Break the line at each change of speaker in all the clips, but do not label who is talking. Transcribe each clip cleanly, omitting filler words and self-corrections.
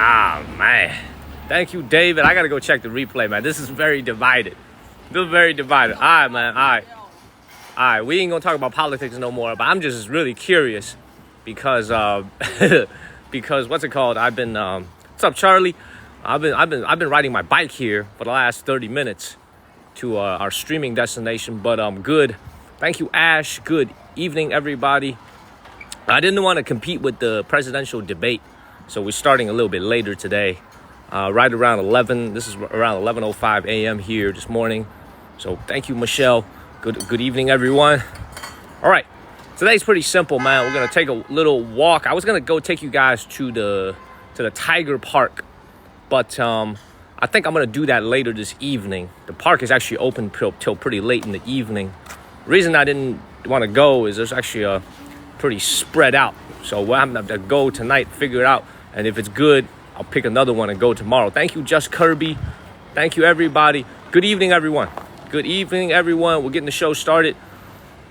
Ah, man. Thank you, David. I got to go check the replay, man. This is very divided. This is very divided. All right, man. All right. All right. We ain't going to talk about politics no more, but I'm just really curious because, because what's it called? I've been, what's up, Charlie? I've been riding my bike here for the last 30 minutes to our streaming destination, but good. Thank you, Ash. Good evening, everybody. I didn't want to compete with the presidential debate, so we're starting a little bit later today, right around 11. This is around 11:05 a.m. here this morning. So thank you, Michelle. Good evening, everyone. All right, today's pretty simple, man. We're gonna take a little walk. I was gonna go take you guys to the Tiger Park, but I think I'm gonna do that later this evening. The park is actually open till pretty late in the evening. The reason I didn't want to go is there's actually a pretty spread out. So we'll have to go tonight, figure it out. And if it's good, I'll pick another one and go tomorrow. Thank you, Just Kirby. Thank you, everybody. Good evening, everyone. Good evening, everyone. We're getting the show started.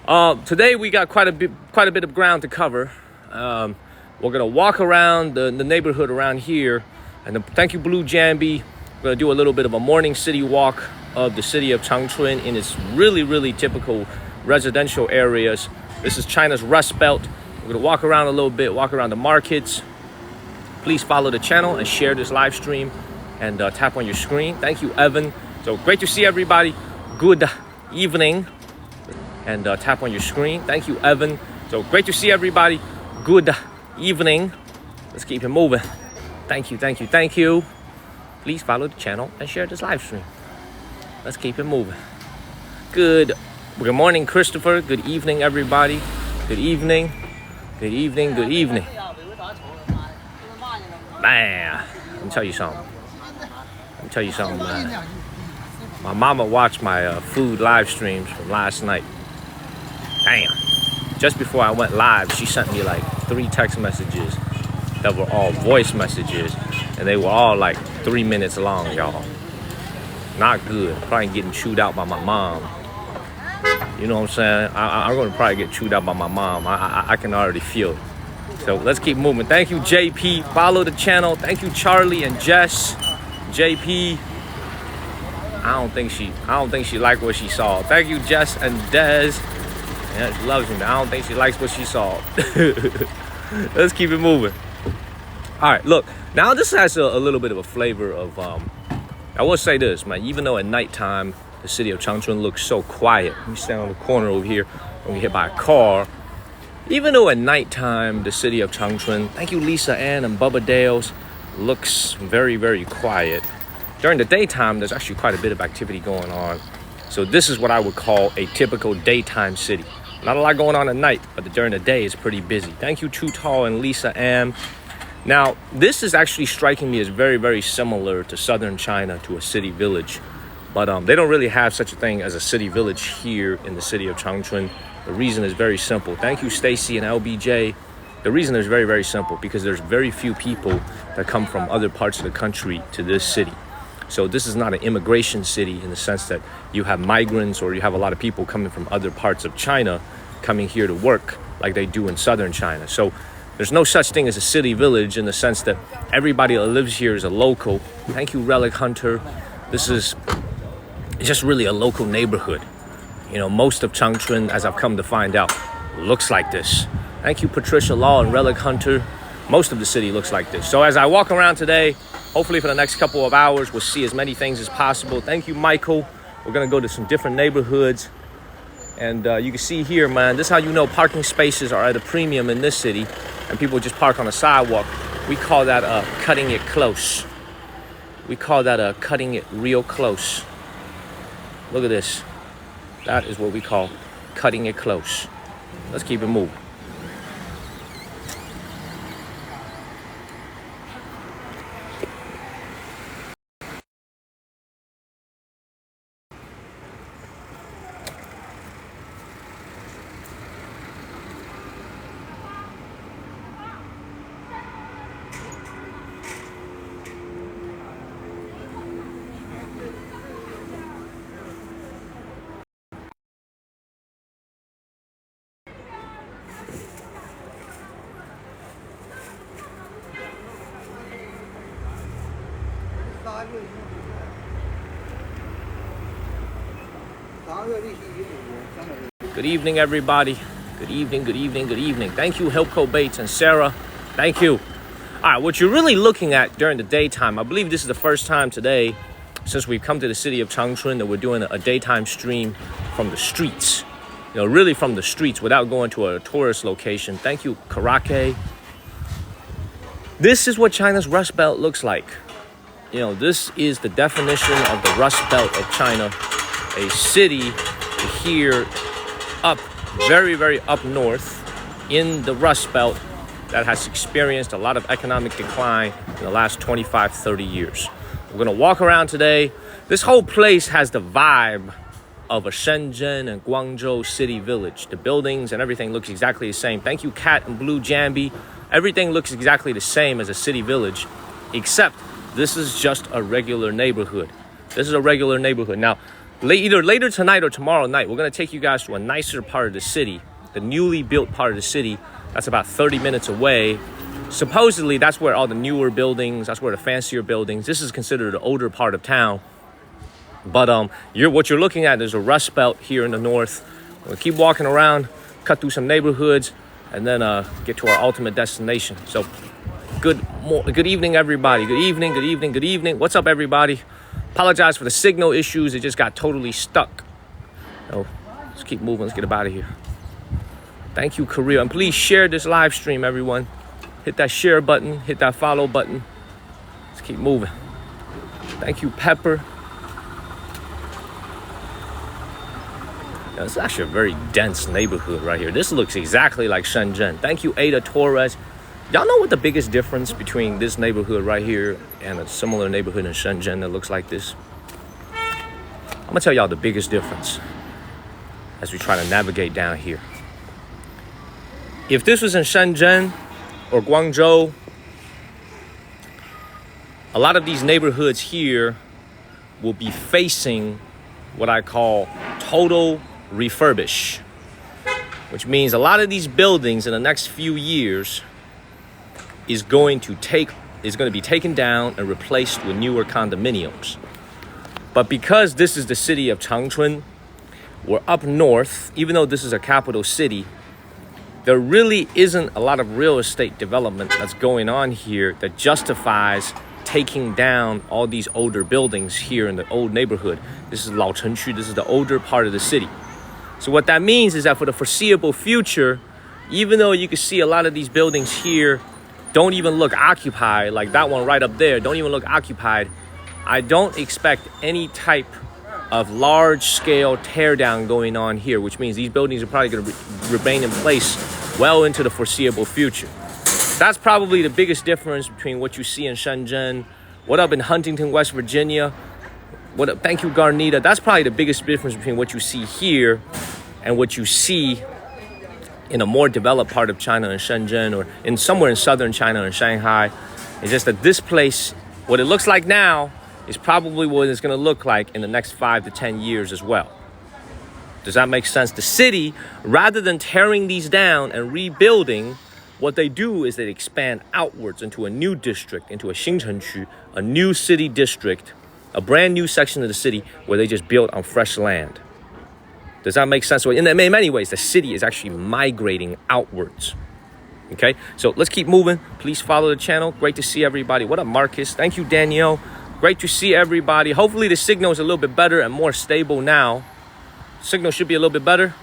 Today we got quite a bit of ground to cover. We're gonna walk around the neighborhood around here. And thank you, Blue Jambi. We're gonna do a little bit of a morning city walk of the city of Changchun in its really typical residential areas. This is China's Rust Belt. We're gonna walk around a little bit, walk around the markets. Please follow the channel and share this live stream and tap on your screen. Thank you, Evan. So great to see everybody. Good evening. And tap on your screen. Thank you, Evan. So great to see everybody. Good evening. Let's keep it moving. Thank you. Please follow the channel and share this live stream. Let's keep it moving. Good morning, Christopher. Good evening, everybody. Good evening. Man, let me tell you something, man. My mama watched my food live streams from last night. Damn. Just before I went live, she sent me like 3 text messages that were all voice messages, and they were all like 3 minutes long, y'all. Not good. Probably getting chewed out by my mom. You know what I'm saying? I'm going to probably get chewed out by my mom. I can already feel it. So let's keep moving. Thank you, JP. Follow the channel. Thank you, Charlie and Jess. JP. I don't think she liked what she saw. Thank you, Jess and Dez. Yeah, she loves me. I don't think she likes what she saw. Let's keep it moving. All right, look. Now this has a little bit of a flavor of. I will say this, man. Even though at nighttime the city of Changchun looks so quiet. Let me stand on the corner over here. When we hit by a car. Even though at nighttime the city of Changchun, thank you, Lisa Ann and Bubba Dales, looks very quiet. During the daytime, there's actually quite a bit of activity going on. So this is what I would call a typical daytime city. Not a lot going on at night, but during the day it's pretty busy. Thank you, Too Tall and Lisa Ann. Now, this is actually striking me as very similar to southern China, to a city village. But they don't really have such a thing as a city village here in the city of Changchun. The reason is very simple. Thank you, Stacy and LBJ. The reason is very simple, because there's very few people that come from other parts of the country to this city. So this is not an immigration city in the sense that you have migrants or you have a lot of people coming from other parts of China coming here to work like they do in southern China. So there's no such thing as a city village in the sense that everybody that lives here is a local. Thank you, Relic Hunter. This is just really a local neighborhood. You know, most of Changchun, as I've come to find out, looks like this. Thank you, Patricia Law and Relic Hunter. Most of the city looks like this. So as I walk around today, hopefully for the next couple of hours, we'll see as many things as possible. Thank you, Michael. We're going to go to some different neighborhoods. And you can see here, man, this is how you know parking spaces are at a premium in this city. And people just park on the sidewalk. We call that cutting it close. We call that cutting it real close. Look at this. That is what we call cutting it close. Let's keep it moving. Good evening, everybody. Good evening, good evening, good evening. Thank you, Hilco Bates and Sarah. Thank you. All right, what you're really looking at during the daytime, I believe this is the first time today since we've come to the city of Changchun that we're doing a daytime stream from the streets. You know, really from the streets without going to a tourist location. Thank you, Karake. This is what China's Rust Belt looks like. You know, this is the definition of the Rust Belt of China. A city here up, very, very up north in the Rust Belt that has experienced a lot of economic decline in the last 25, 30 years. We're gonna walk around today. This whole place has the vibe of a Shenzhen and Guangzhou city village. The buildings and everything looks exactly the same. Thank you, Cat and Blue Jambi. Everything looks exactly the same as a city village, except this is just a regular neighborhood. This is a regular neighborhood. Now, either later tonight or tomorrow night, we're gonna take you guys to a nicer part of the city, the newly built part of the city. That's about 30 minutes away. Supposedly, that's where all the newer buildings, that's where the fancier buildings, this is considered the older part of town. But what you're looking at is a Rust Belt here in the north. We'll keep walking around, cut through some neighborhoods, and then get to our ultimate destination. So, good evening, everybody. Good evening, good evening, good evening. What's up, everybody? Apologize for the signal issues. It just got totally stuck. So, let's keep moving. Let's get up out of here. Thank you, Korea. And please share this live stream, everyone. Hit that share button. Hit that follow button. Let's keep moving. Thank you, Pepper. Now, this is actually a very dense neighborhood right here. This looks exactly like Shenzhen. Thank you, Ada Torres. Y'all know what the biggest difference between this neighborhood right here and a similar neighborhood in Shenzhen that looks like this? I'm gonna tell y'all the biggest difference as we try to navigate down here. If this was in Shenzhen or Guangzhou, a lot of these neighborhoods here will be facing what I call total refurbish, which means a lot of these buildings in the next few years is going to be taken down and replaced with newer condominiums. But because this is the city of Changchun, we're up north, even though this is a capital city, there really isn't a lot of real estate development that's going on here that justifies taking down all these older buildings here in the old neighborhood. This is Lao Chenqu, this is the older part of the city. So what that means is that for the foreseeable future, even though you can see a lot of these buildings here don't even look occupied, like that one right up there, don't even look occupied, I don't expect any type of large-scale teardown going on here, which means these buildings are probably going to remain in place well into the foreseeable future. That's probably the biggest difference between what you see in Shenzhen. What up in Huntington, West Virginia? What up? Thank you, Garnita. That's probably the biggest difference between what you see here and what you see in a more developed part of China in Shenzhen or in somewhere in southern China in Shanghai. It's just that this place, what it looks like now, is probably what it's going to look like in the next 5 to 10 years as well. Does that make sense? The city, rather than tearing these down and rebuilding, what they do is they expand outwards into a new district, into a Xingchengqu, a new city district, a brand new section of the city where they just build on fresh land. Does that make sense? So in many ways, the city is actually migrating outwards. Okay, so let's keep moving. Please follow the channel. Great to see everybody. What up, Marcus? Thank you, Danielle. Great to see everybody. Hopefully the signal is a little bit better and more stable now. Signal should be a little bit better.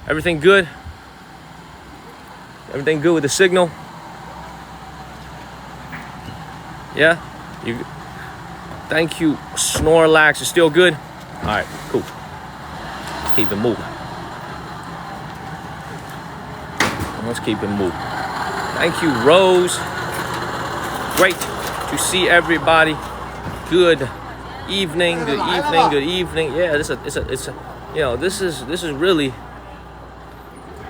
Everything good? Everything good with the signal? Yeah? Thank you, Snorlax. It's still good? All right, cool. Let's keep it moving. Let's keep it moving. Thank you, Rose. Great to see everybody. Good evening, good evening, good evening. Yeah, it's a you know, this is really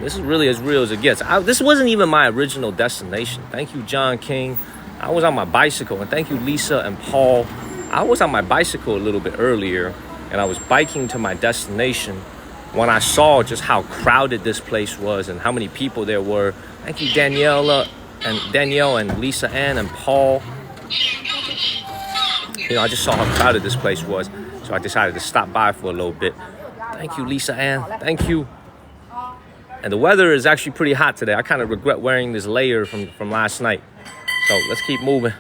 as real as it gets. This wasn't even my original destination. Thank you, John King. I was on my bicycle, and thank you, Lisa and Paul. I was on my bicycle a little bit earlier, and I was biking to my destination when I saw just how crowded this place was and how many people there were. Thank you, Danielle and Lisa Ann and Paul. I just saw how crowded this place was, so I decided to stop by for a little bit. Thank you, Lisa Ann. Thank you. And the weather is actually pretty hot today. I kind of regret wearing this layer from last night. So let's keep moving.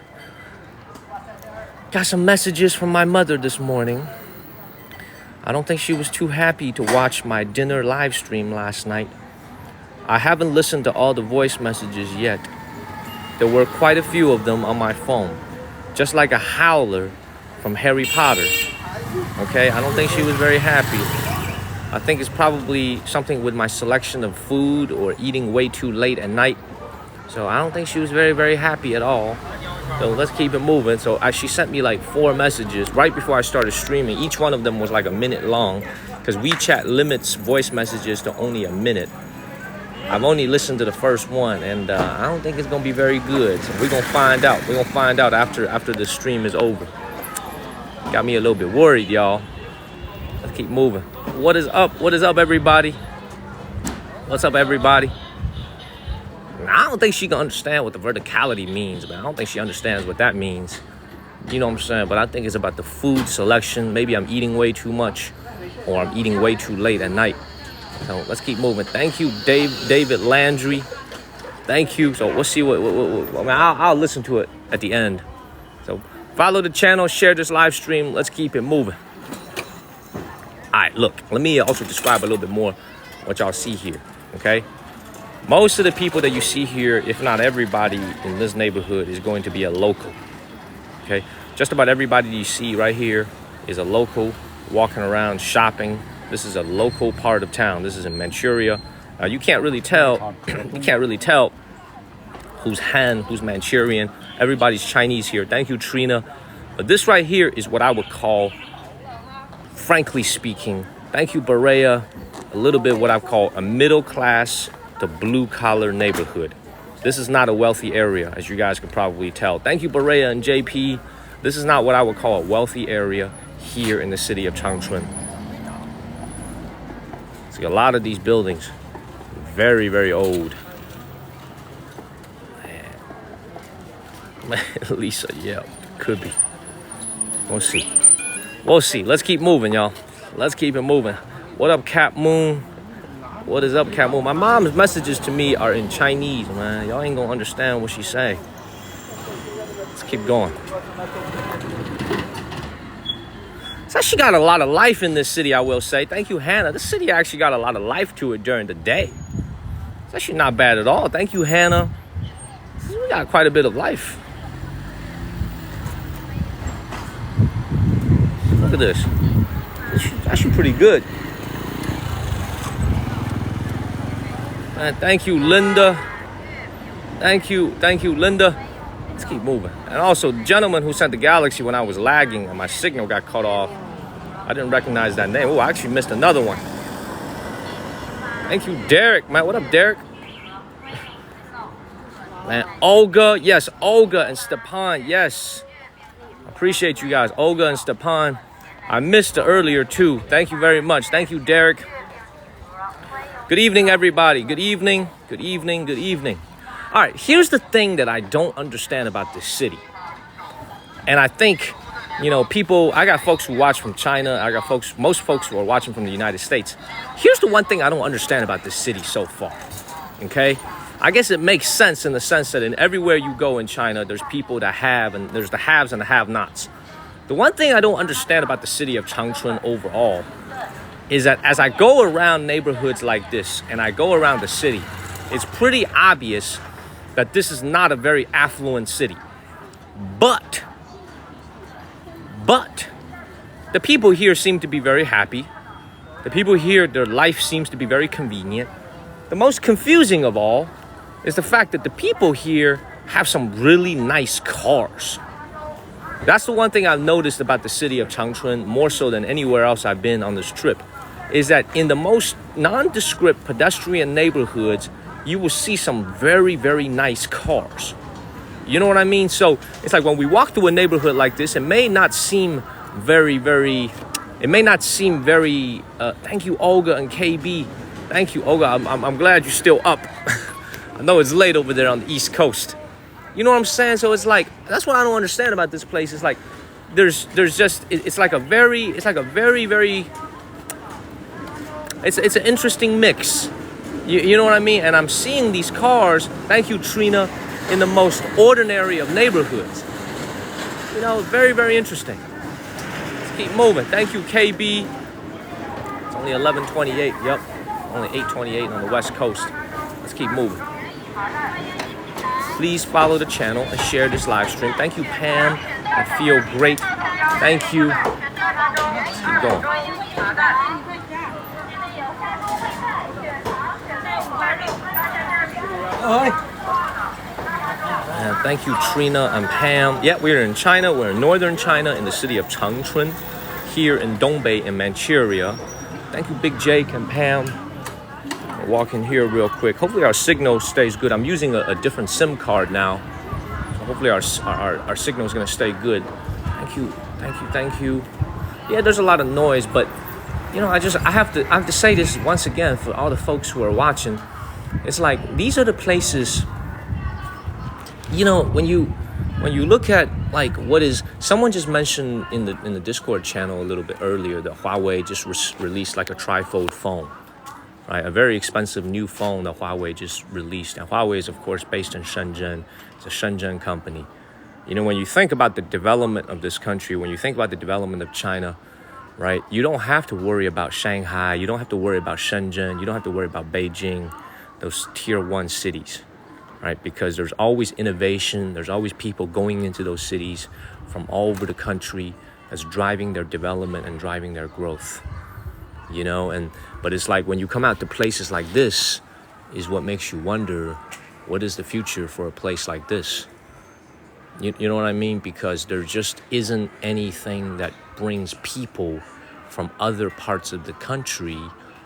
Got some messages from my mother this morning. I don't think she was too happy to watch my dinner live stream last night. I haven't listened to all the voice messages yet. There were quite a few of them on my phone, just like a howler from Harry Potter. Okay, I don't think she was very happy. I think it's probably something with my selection of food or eating way too late at night. So I don't think she was very, very happy at all. So let's keep it moving. So she sent me like 4 messages right before I started streaming. Each one of them was like a minute long because WeChat limits voice messages to only a minute. I've only listened to the first one, and I don't think it's going to be very good. So we're going to find out. We're going to find out after the stream is over. Got me a little bit worried, y'all. Let's keep moving. What is up? What is up, everybody? What's up, everybody? I don't think she can understand what the verticality means, man. I don't think she understands what that means. You know what I'm saying? But I think it's about the food selection. Maybe I'm eating way too much, or I'm eating way too late at night. So let's keep moving. Thank you, David Landry. Thank you. So we'll see what I mean, I'll listen to it at the end. So follow the channel, share this live stream. Let's keep it moving. All right, look, let me also describe a little bit more what y'all see here, okay? Most of the people that you see here, if not everybody in this neighborhood, is going to be a local, okay? Just about everybody you see right here is a local walking around shopping. This is a local part of town. This is in Manchuria. You can't really tell. You can't really tell who's Han, who's Manchurian. Everybody's Chinese here. Thank you, Trina. But this right here is what I would call, frankly speaking, thank you, Berea, a little bit what I call a middle class to blue collar neighborhood. This is not a wealthy area, as you guys can probably tell. Thank you, Berea and JP. This is not what I would call a wealthy area here in the city of Changchun. See, a lot of these buildings, very, very old. Man, Lisa, yeah, could be. We'll see. We'll see. Let's keep moving, y'all. Let's keep it moving. What up, Cap Moon? What is up, Cap Moon? My mom's messages to me are in Chinese, man. Y'all ain't gonna understand what she's saying. Let's keep going. So she got a lot of life in this city, I will say. Thank you, Hannah. This city actually got a lot of life to it during the day. It's actually not bad at all. Thank you, Hannah. We got quite a bit of life. Look at this. It's actually pretty good. Man, thank you, Linda. Thank you, Linda. Let's keep moving. And also, the gentleman who sent the Galaxy when I was lagging and my signal got cut off, I didn't recognize that name. Oh, I actually missed another one. Thank you, Derek. Man, what up, Derek? Man, Olga. Yes, Olga and Stepan. Yes. Appreciate you guys. Olga and Stepan. I missed it earlier, too. Thank you very much. Thank you, Derek. Good evening, everybody. Good evening. Good evening. Good evening. All right, here's the thing that I don't understand about this city. And I think, people, I got folks who watch from China. I got most folks who are watching from the United States. Here's the one thing I don't understand about this city so far, okay? I guess it makes sense in the sense that in everywhere you go in China, there's people that have, and there's the haves and the have-nots. The one thing I don't understand about the city of Changchun overall is that as I go around neighborhoods like this and I go around the city, it's pretty obvious that this is not a very affluent city. But the people here seem to be very happy. The people here, their life seems to be very convenient. The most confusing of all is the fact that the people here have some really nice cars. That's the one thing I've noticed about the city of Changchun, more so than anywhere else I've been on this trip, is that in the most nondescript pedestrian neighborhoods, you will see some very, very nice cars. You know what I mean? So it's like when we walk through a neighborhood like this, it may not seem very, thank you, Olga and KB. Thank you, Olga. I'm glad you're still up. I know it's late over there on the East Coast. You know what I'm saying? So it's like, that's what I don't understand about this place. It's like, there's just it's like a very it's an interesting mix. You know what I mean? And I'm seeing these cars, thank you Trina, in the most ordinary of neighborhoods. You know, very, very interesting. Let's keep moving. Thank you KB. It's only 11:28. Yep, only 8:28 on the West Coast. Let's keep moving. Please follow the channel and share this live stream. Thank you Pam. I feel great. Thank you. Let's keep going. And thank you Trina and Pam. Yeah, we're in China. We're in northern China in the city of Changchun, here in Dongbei in Manchuria. Thank you Big Jake and Pam. I'll walk in here real quick. Hopefully our signal stays good. I'm using a different SIM card now. So hopefully our signal is going to stay good. Thank you. Yeah, there's a lot of noise, but you know, I have to say this once again for all the folks who are watching. It's like these are the places, you know, when you look at like what is, someone just mentioned in the Discord channel a little bit earlier that Huawei just released like a trifold phone, right? A very expensive new phone that Huawei just released. And Huawei is of course based in Shenzhen. It's a Shenzhen company. You know, when you think about the development of this country, when you think about the development of China, right? You don't have to worry about Shanghai. You don't have to worry about Shenzhen. You don't have to worry about Beijing, those tier 1 cities, right? Because there's always innovation. There's always people going into those cities from all over the country that's driving their development and driving their growth, you know? But it's like when you come out to places like this is what makes you wonder, what is the future for a place like this? You know what I mean? Because there just isn't anything that brings people from other parts of the country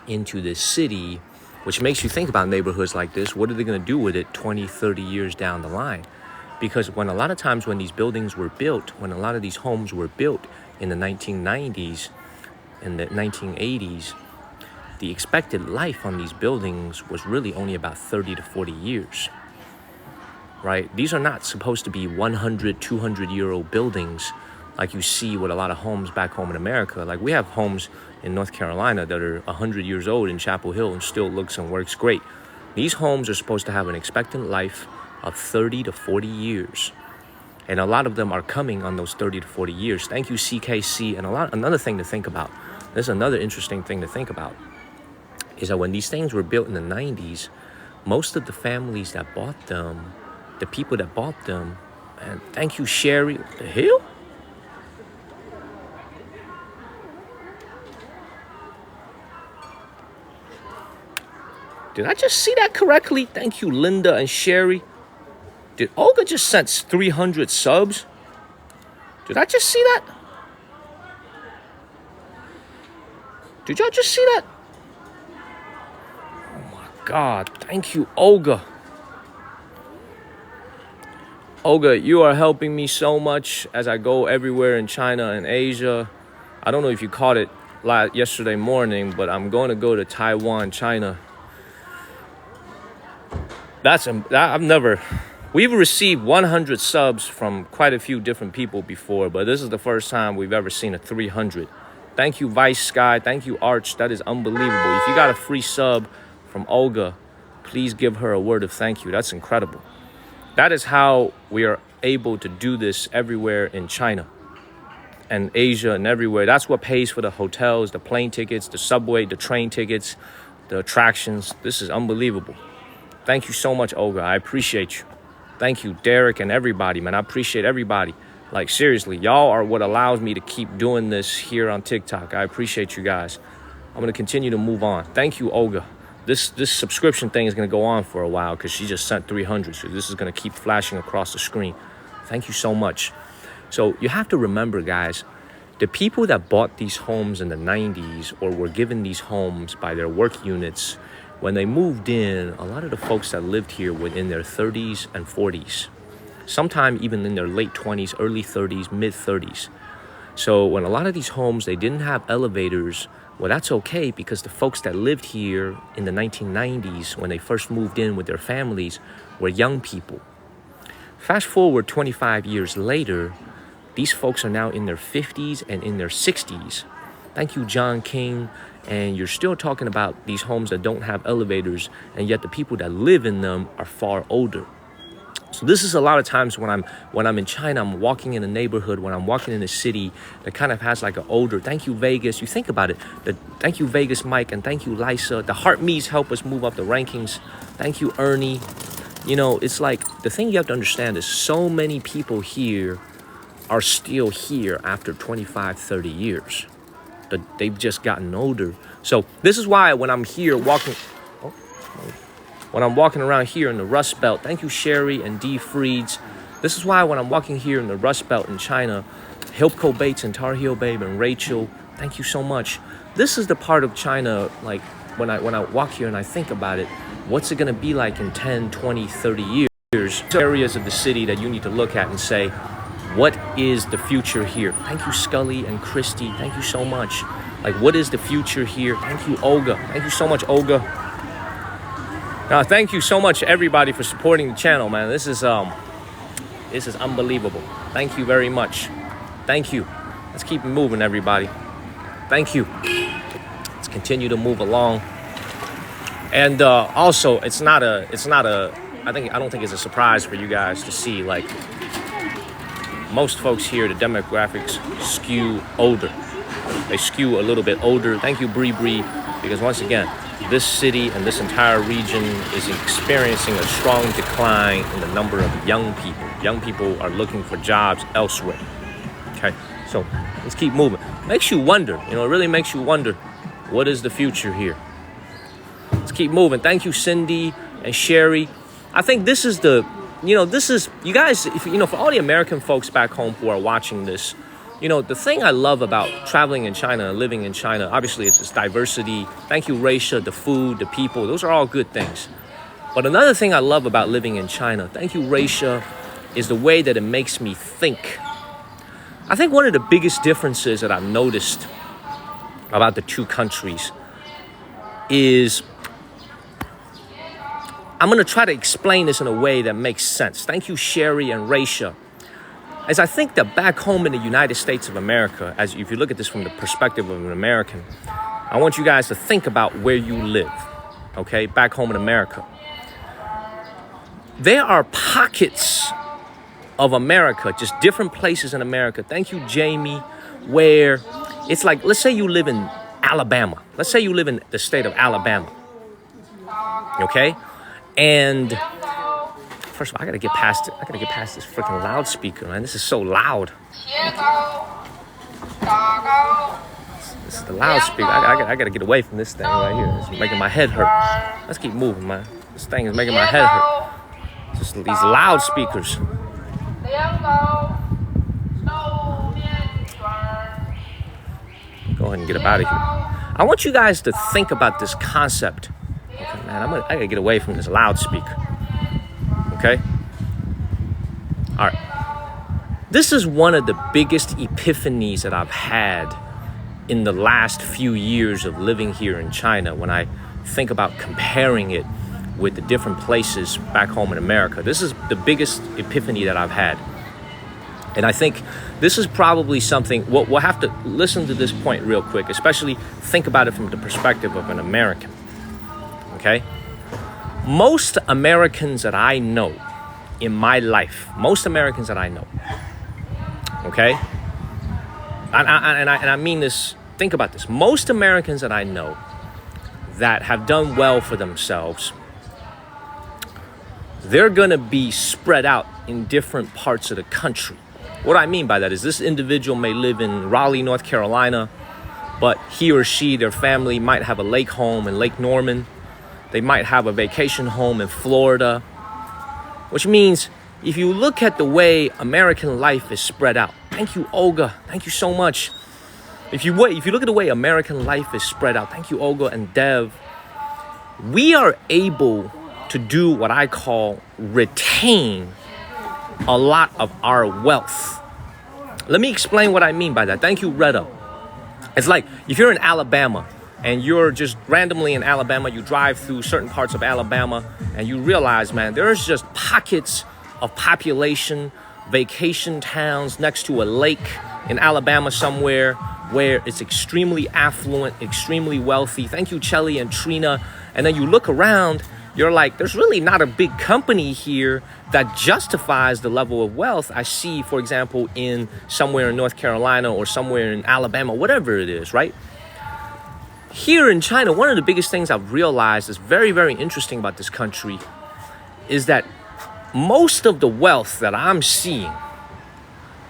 into this city, which makes you think about neighborhoods like this. What are they going to do with it 20, 30 years down the line? Because when a lot of times when these buildings were built, when a lot of these homes were built in the 1990s and the 1980s, the expected life on these buildings was really only about 30 to 40 years. Right? These are not supposed to be 100, 200-year-old buildings like you see with a lot of homes back home in America. Like we have homes in North Carolina that are 100 years old in Chapel Hill and still looks and works great. These homes are supposed to have an expectant life of 30 to 40 years. And a lot of them are coming on those 30 to 40 years. Thank you, CKC. And another thing to think about, this is another interesting thing to think about, is that when these things were built in the 90s, most of the families that bought them, the people that bought them, and thank you, Sherry. What the hell? Did I just see that correctly? Thank you, Linda and Sherry. Did Olga just sent 300 subs? Did I just see that? Did y'all just see that? Oh my God, thank you, Olga. Olga, you are helping me so much as I go everywhere in China and Asia. I don't know if you caught it yesterday morning, but I'm going to go to Taiwan, China. We've received 100 subs from quite a few different people before, but this is the first time we've ever seen a 300. Thank you, Vice Sky. Thank you, Arch. That is unbelievable. If you got a free sub from Olga, please give her a word of thank you. That's incredible. That is how we are able to do this everywhere in China and Asia and everywhere. That's what pays for the hotels, the plane tickets, the subway, the train tickets, the attractions. This is unbelievable. Thank you so much, Olga. I appreciate you. Thank you, Derek and everybody, man. I appreciate everybody. Like, seriously, y'all are what allows me to keep doing this here on TikTok. I appreciate you guys. I'm going to continue to move on. Thank you, Olga. This subscription thing is going to go on for a while because she just sent 300. So this is going to keep flashing across the screen. Thank you so much. So you have to remember, guys, the people that bought these homes in the 90s or were given these homes by their work units, when they moved in, a lot of the folks that lived here were in their 30s and 40s. Sometime even in their late 20s, early 30s, mid 30s. So when a lot of these homes, they didn't have elevators, well, that's okay because the folks that lived here in the 1990s, when they first moved in with their families, were young people. Fast forward 25 years later, These folks are now in their 50s and in their 60s. Thank you, John King. And you're still talking about these homes that don't have elevators, and yet the people that live in them are far older. So this is a lot of times when I'm in China, I'm walking in a neighborhood, when I'm walking in a city that kind of has like an older. Thank you, Vegas. You think about it. Thank you, Vegas Mike, and thank you, Lisa. The Heart Me's help us move up the rankings. Thank you, Ernie. You know, it's like the thing you have to understand is so many people here are still here after 25, 30 years. But they've just gotten older. So this is why when I'm here walking, when I'm walking around here in the Rust Belt, thank you, Sherry and D. Freeds. This is why when I'm walking here in the Rust Belt in China, Hilpko Bates and Tar Heel Babe and Rachel, thank you so much. This is the part of China, like when I walk here and I think about it, what's it gonna be like in 10, 20, 30 years? Areas of the city that you need to look at and say, what is the future here? Thank you, Scully and Christy. Thank you so much. Like, what is the future here? Thank you, Olga. Thank you so much, Olga. Now, thank you so much, everybody, for supporting the channel, man. This is unbelievable. Thank you very much. Thank you. Let's keep it moving, everybody. Thank you. Let's continue to move along. And also, I don't think it's a surprise for you guys to see, like, most folks here, the demographics skew older. They skew a little bit older. Thank you, Bree Bree, because once again, this city and this entire region is experiencing a strong decline in the number of young people. Young people are looking for jobs elsewhere. Okay, so let's keep moving. Makes you wonder, you know, it really makes you wonder, what is the future here? Let's keep moving. Thank you, Cindy and Sherry. I think this is you guys, for all the American folks back home who are watching this, the thing I love about traveling in China and living in China, obviously it's this diversity. Thank you, Raisha, the food, the people, those are all good things. But another thing I love about living in China, thank you, Raisha, is the way that it makes me think. I think one of the biggest differences that I've noticed about the two countries is, I'm going to try to explain this in a way that makes sense. Thank you, Sherry and Raisha. As I think that back home in the United States of America, as if you look at this from the perspective of an American, I want you guys to think about where you live, okay, back home in America. There are pockets of America, just different places in America. Thank you, Jamie, where it's like, let's say you live in Alabama. Let's say you live in the state of Alabama, okay? And first of all, I gotta get past this freaking loudspeaker, man. This is so loud. This is the loudspeaker. I gotta get away from this thing right here. It's making my head hurt. Let's keep moving, man. This thing is making my head hurt. Just these loudspeakers. Go ahead and get up out of here. I want you guys to think about this concept. Okay, man, I gotta get away from this loudspeaker. Okay? All right. This is one of the biggest epiphanies that I've had in the last few years of living here in China when I think about comparing it with the different places back home in America. This is the biggest epiphany that I've had. And I think this is probably something, we'll have to listen to this point real quick, especially think about it from the perspective of an American. Okay? Most Americans that I know in my life, okay? And I mean this, think about this. Most Americans that I know that have done well for themselves, they're gonna be spread out in different parts of the country. What I mean by that is this individual may live in Raleigh, North Carolina, but he or she, their family might have a lake home in Lake Norman. They might have a vacation home in Florida, which means if you look at the way American life is spread out, thank you, Olga, thank you so much. If you look at the way American life is spread out, thank you, Olga and Dev, we are able to do what I call retain a lot of our wealth. Let me explain what I mean by that. Thank you, Retta. It's like if you're in Alabama, and you're just randomly in Alabama, you drive through certain parts of Alabama, and you realize, man, there's just pockets of population vacation towns next to a lake in Alabama somewhere where it's extremely affluent, extremely wealthy. Thank you, Chelly and Trina. And then you look around, you're like, there's really not a big company here that justifies the level of wealth I see, for example, in somewhere in North Carolina or somewhere in Alabama, whatever it is, right? Here in China, one of the biggest things I've realized is very, very interesting about this country is that most of the wealth that I'm seeing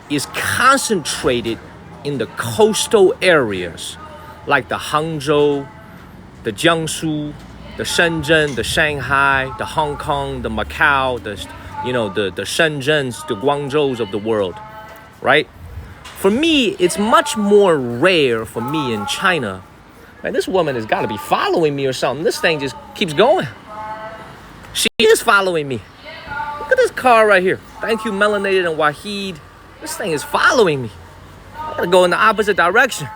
is concentrated in the coastal areas like the Hangzhou, the Jiangsu, the Shenzhen, the Shanghai, the Hong Kong, the Macau, the Shenzhens, the Guangzhous of the world, right? For me, it's much more rare for me in China. Man, this woman has got to be following me or something. This thing just keeps going. She is following me. Look at this car right here. Thank you, Melanated and Wahid. This thing is following me. I gotta go in the opposite direction.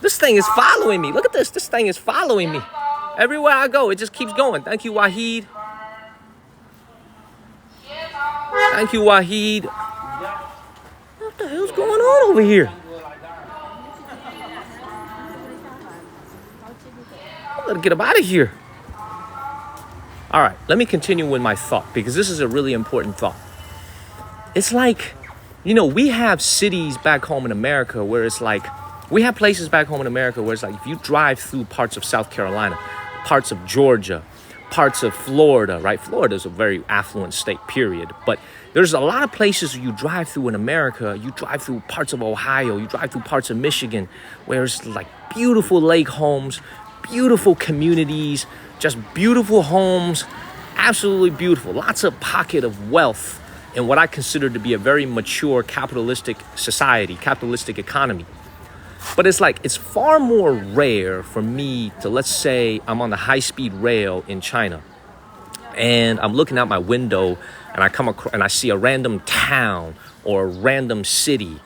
This thing is following me. Look at this. This thing is following me. Everywhere I go, it just keeps going. Thank you, Wahid. Thank you, Wahid. What the hell's going on over here? I'm gonna get up out of here. All right, let me continue with my thought because this is a really important thought. It's like, we have cities back home in America where it's like, we have places back home in America where it's like, if you drive through parts of South Carolina, parts of Georgia, parts of Florida, right? Florida is a very affluent state, period. But there's a lot of places you drive through in America. You drive through parts of Ohio, you drive through parts of Michigan, where it's like beautiful lake homes, beautiful communities, just beautiful homes, absolutely beautiful. Lots of pocket of wealth in what I consider to be a very mature capitalistic society, capitalistic economy. But it's like, it's far more rare for me to, let's say I'm on the high-speed rail in China and I'm looking out my window and I come across and I see a random town or a random city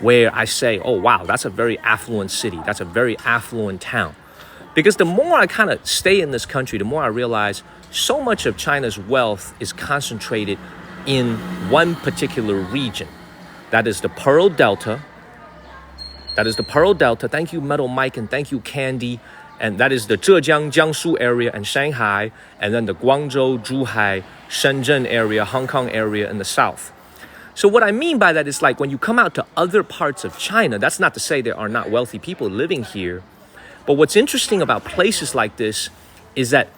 where I say, oh, wow, that's a very affluent city. That's a very affluent town. Because the more I kind of stay in this country, the more I realize so much of China's wealth is concentrated in one particular region. That is the Pearl Delta. Thank you, Metal Mike, and thank you, Candy. And that is the Zhejiang, Jiangsu area and Shanghai. And then the Guangzhou, Zhuhai, Shenzhen area, Hong Kong area in the south. So what I mean by that is like when you come out to other parts of China, that's not to say there are not wealthy people living here. But what's interesting about places like this is that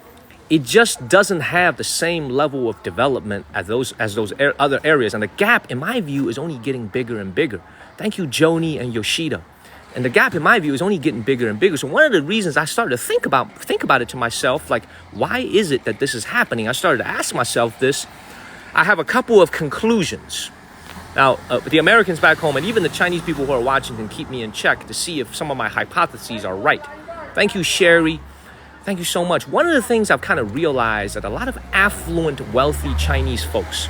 it just doesn't have the same level of development as those other areas. And the gap, in my view, is only getting bigger and bigger. Thank you, Joni and Yoshida. And the gap, in my view, is only getting bigger and bigger. So one of the reasons I started to think about it to myself, like, why is it that this is happening? I started to ask myself this. I have a couple of conclusions. Now, the Americans back home and even the Chinese people who are watching can keep me in check to see if some of my hypotheses are right. Thank you, Sherry. Thank you so much. One of the things I've kind of realized that a lot of affluent, wealthy Chinese folks,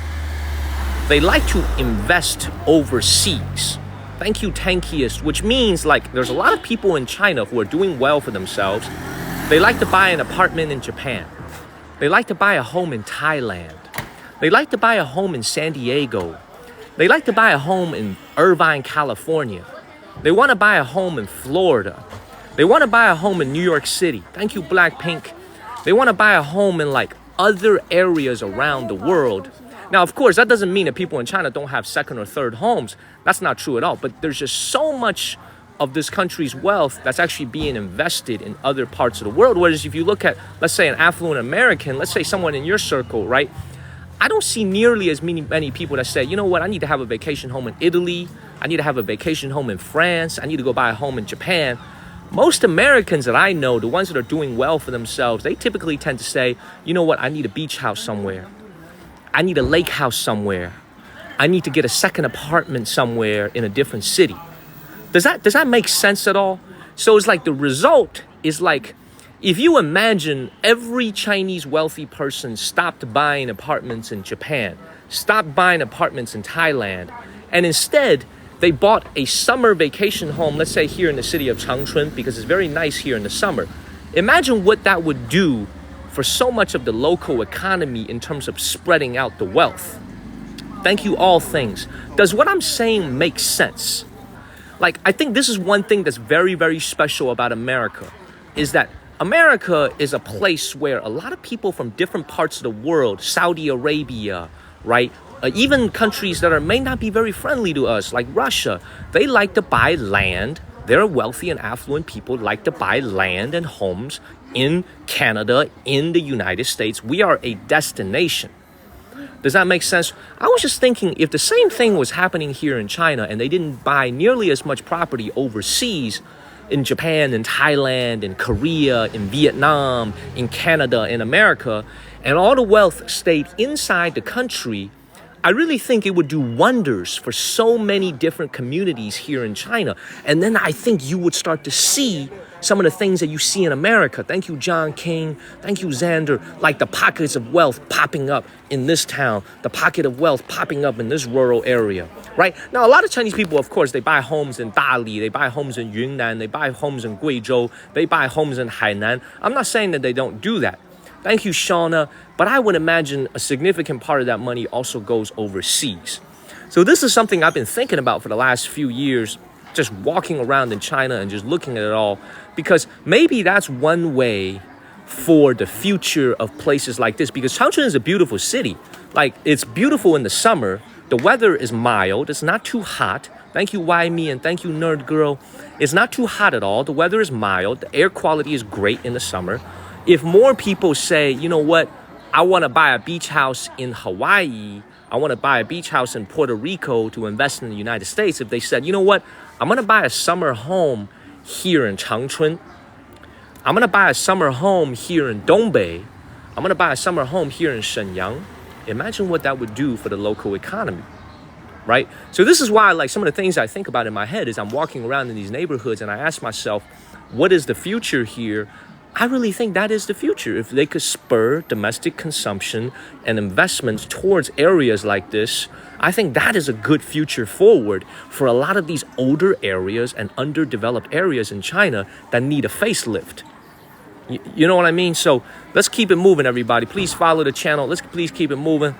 they like to invest overseas. Thank you, Tankiest, which means like there's a lot of people in China who are doing well for themselves. They like to buy an apartment in Japan. They like to buy a home in Thailand. They like to buy a home in San Diego. They like to buy a home in Irvine, California. They want to buy a home in Florida. They want to buy a home in New York City. Thank you, Blackpink. They want to buy a home in like other areas around the world. Now, of course, that doesn't mean that people in China don't have second or third homes. That's not true at all. But there's just so much of this country's wealth that's actually being invested in other parts of the world. Whereas if you look at, let's say, an affluent American, let's say someone in your circle, right? I don't see nearly as many people that say, you know what, I need to have a vacation home in Italy. I need to have a vacation home in France. I need to go buy a home in Japan. Most Americans that I know, the ones that are doing well for themselves, they typically tend to say, you know what, I need a beach house somewhere. I need a lake house somewhere. I need to get a second apartment somewhere in a different city. Does that make sense at all? So it's like the result is like, if you imagine every Chinese wealthy person stopped buying apartments in Japan, stopped buying apartments in Thailand, and instead they bought a summer vacation home, let's say here in the city of Changchun, because it's very nice here in the summer. Imagine what that would do for so much of the local economy in terms of spreading out the wealth. Thank you, all things. Does what I'm saying make sense? Like, I think this is one thing that's very, very special about America, is that America is a place where a lot of people from different parts of the world, Saudi Arabia, right? Even countries that may not be very friendly to us, like Russia, they like to buy land. They're wealthy and affluent people like to buy land and homes in Canada, in the United States. We are a destination. Does that make sense? I was just thinking, if the same thing was happening here in China and they didn't buy nearly as much property overseas, in Japan, in Thailand, in Korea, in Vietnam, in Canada, in America, and all the wealth stayed inside the country, I really think it would do wonders for so many different communities here in China. And then I think you would start to see some of the things that you see in America. Thank you, John King. Thank you, Xander. Like the pockets of wealth popping up in this town, the pocket of wealth popping up in this rural area, right? Now, a lot of Chinese people, of course, they buy homes in Dali, they buy homes in Yunnan, they buy homes in Guizhou, they buy homes in Hainan. I'm not saying that they don't do that. Thank you, Shauna. But I would imagine a significant part of that money also goes overseas. So this is something I've been thinking about for the last few years, just walking around in China and just looking at it all, because maybe that's one way for the future of places like this, because Changchun is a beautiful city. Like, it's beautiful in the summer. The weather is mild. It's not too hot. Thank you, Why Me, and thank you, Nerd Girl. It's not too hot at all. The weather is mild. The air quality is great in the summer. If more people say, you know what, I want to buy a beach house in Hawaii, I want to buy a beach house in Puerto Rico to invest in the United States, if they said, you know what, I'm going to buy a summer home here in Changchun, I'm going to buy a summer home here in Dongbei, I'm going to buy a summer home here in Shenyang, imagine what that would do for the local economy, right? So this is why, like, some of the things I think about in my head is I'm walking around in these neighborhoods and I ask myself, what is the future here? I really think that is the future. If they could spur domestic consumption and investments towards areas like this, I think that is a good future forward for a lot of these older areas and underdeveloped areas in China that need a facelift. You know what I mean? So let's keep it moving, everybody. Please follow the channel. Please keep it moving.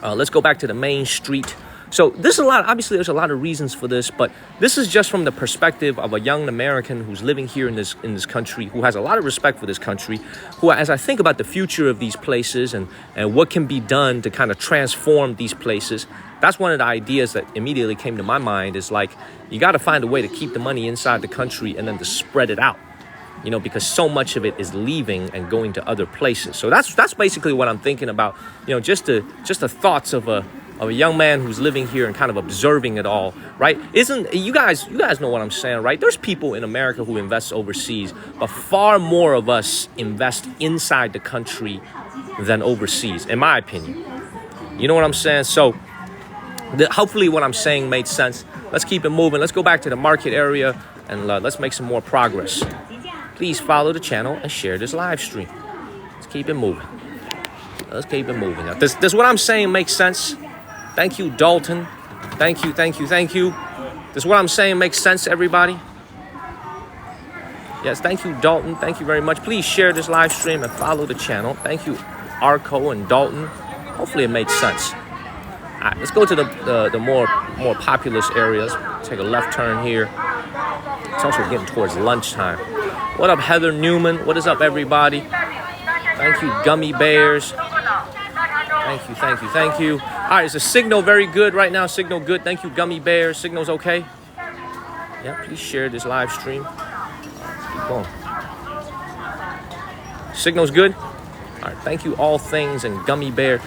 Let's go back to the main street. So this is a lot, obviously there's a lot of reasons for this, but this is just from the perspective of a young American who's living here in this country, who has a lot of respect for this country, who, as I think about the future of these places and what can be done to kind of transform these places, that's one of the ideas that immediately came to my mind, is like, you got to find a way to keep the money inside the country and then to spread it out, you know, because so much of it is leaving and going to other places. So that's basically what I'm thinking about, you know, just the thoughts of a young man who's living here and kind of observing it all, right? You guys know what I'm saying, right? There's people in America who invest overseas, but far more of us invest inside the country than overseas, in my opinion. You know what I'm saying? So hopefully what I'm saying made sense. Let's keep it moving. Let's go back to the market area and let's make some more progress. Please follow the channel and share this live stream. Let's keep it moving. Let's keep it moving. Now, does what I'm saying make sense? Thank you, Dalton. Thank you. Does what I'm saying make sense to everybody? Yes, thank you, Dalton. Thank you very much. Please share this live stream and follow the channel. Thank you, Arco and Dalton. Hopefully it made sense. All right, let's go to the more populous areas. Take a left turn here. It's also getting towards lunchtime. What up, Heather Newman? What is up, everybody? Thank you, Gummy Bears. Thank you. All right, is the signal very good right now? Signal good. Thank you, Gummy Bears. Signal's okay? Yeah, please share this live stream. Keep going. Signal's good? All right, thank you, All Things and Gummy Bear.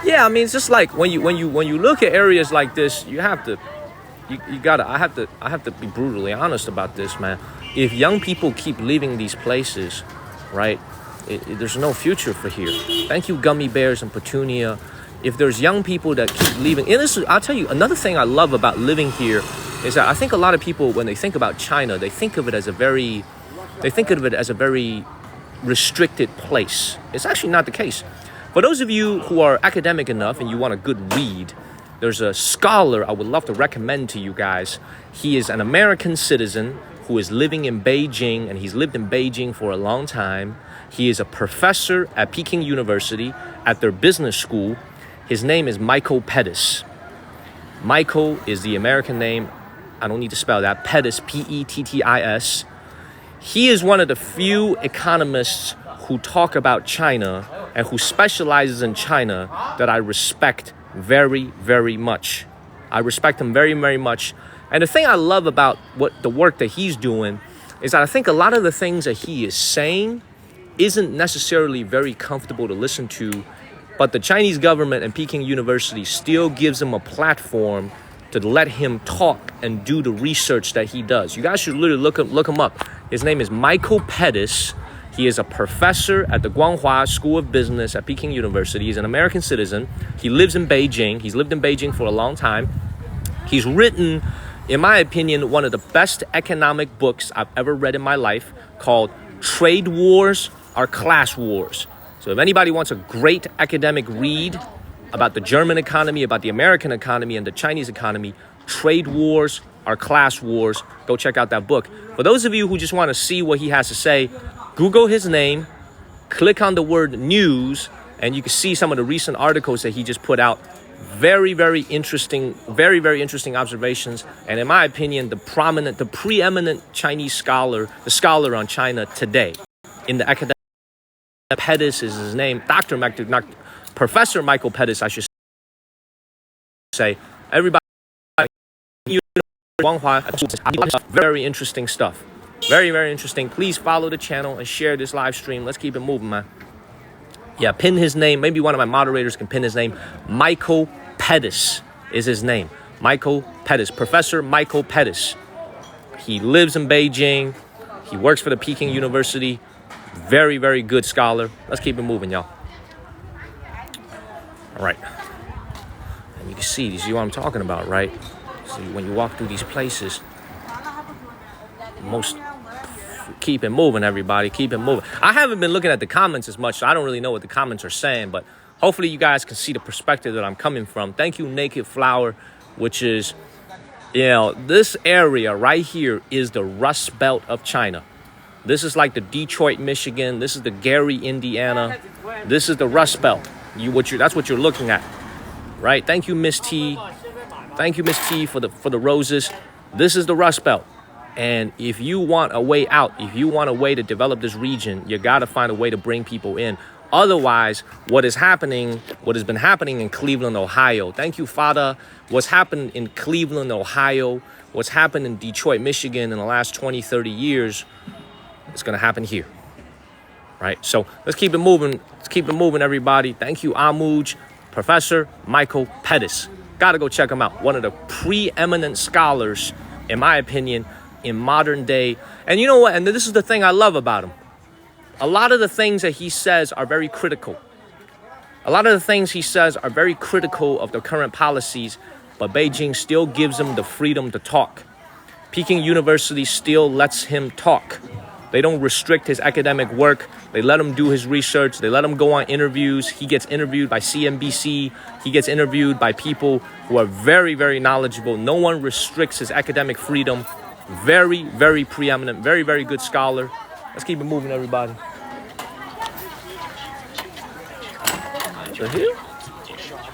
Yeah, I mean, it's just like when you look at areas like this, you have to, I have to be brutally honest about this, man. If young people keep leaving these places, right, there's no future for here. Thank you, Gummy Bears and Petunia. If there's young people that keep leaving, and this is, I'll tell you, another thing I love about living here is that I think a lot of people, when they think about China, they think of it as a very restricted place. It's actually not the case. For those of you who are academic enough and you want a good read, there's a scholar I would love to recommend to you guys. He is an American citizen who is living in Beijing, and he's lived in Beijing for a long time. He is a professor at Peking University at their business school. His name is Michael Pettis. Michael is the American name. I don't need to spell that. Pettis, Pettis. He is one of the few economists who talk about China and who specializes in China that I respect very, very much. I respect him very, very much. And the thing I love about the work that he's doing is that I think a lot of the things that he is saying isn't necessarily very comfortable to listen to, but the Chinese government and Peking University still gives him a platform to let him talk and do the research that he does. You guys should literally look him up. His name is Michael Pettis. He is a professor at the Guanghua School of Business at Peking University. He's an American citizen. He lives in Beijing. He's lived in Beijing for a long time. He's written, in my opinion, one of the best economic books I've ever read in my life, called Trade Wars Are Class Wars. So if anybody wants a great academic read about the German economy, about the American economy, and the Chinese economy, Trade Wars Are Class Wars, go check out that book. For those of you who just want to see what he has to say, Google his name, click on the word news, and you can see some of the recent articles that he just put out. Very, very interesting observations. And in my opinion, the preeminent Chinese scholar, the scholar on China today in the academic. Pettis is his name. Professor Michael Pettis, I should say. Everybody, very interesting stuff. Very, very interesting. Please follow the channel and share this live stream. Let's keep it moving, man. Yeah, pin his name. Maybe one of my moderators can pin his name. Michael Pettis is his name. Michael Pettis. Professor Michael Pettis. He lives in Beijing. He works for the Peking University. Very, very good scholar. Let's keep it moving, y'all. All right. And you can see what I'm talking about, right? See, when you walk through these places, keep it moving, everybody. Keep it moving. I haven't been looking at the comments as much, so I don't really know what the comments are saying, but hopefully you guys can see the perspective that I'm coming from. Thank you, Naked Flower, which is, this area right here is the Rust Belt of China. This is like the Detroit, Michigan. This is the Gary, Indiana. This is the Rust Belt. That's what you're looking at, right? Thank you, Miss T. Thank you, Miss T, for the roses. This is the Rust Belt. And if you want a way out, if you want a way to develop this region, you got to find a way to bring people in. Otherwise, what has been happening in Cleveland, Ohio. Thank you, Fada. What's happened in Cleveland, Ohio, what's happened in Detroit, Michigan in the last 20, 30 years, it's going to happen here. Right? So let's keep it moving. Let's keep it moving, everybody. Thank you, Amuj. Professor Michael Pettis. Got to go check him out. One of the preeminent scholars, in my opinion, in modern day. And you know what? And this is the thing I love about him. A lot of the things that he says are very critical. A lot of the things he says are very critical of the current policies, but Beijing still gives him the freedom to talk. Peking University still lets him talk. They don't restrict his academic work. They let him do his research. They let him go on interviews. He gets interviewed by CNBC. He gets interviewed by people who are very, very knowledgeable. No one restricts his academic freedom. Very, very preeminent. Very, very good scholar. Let's keep it moving, everybody. So here,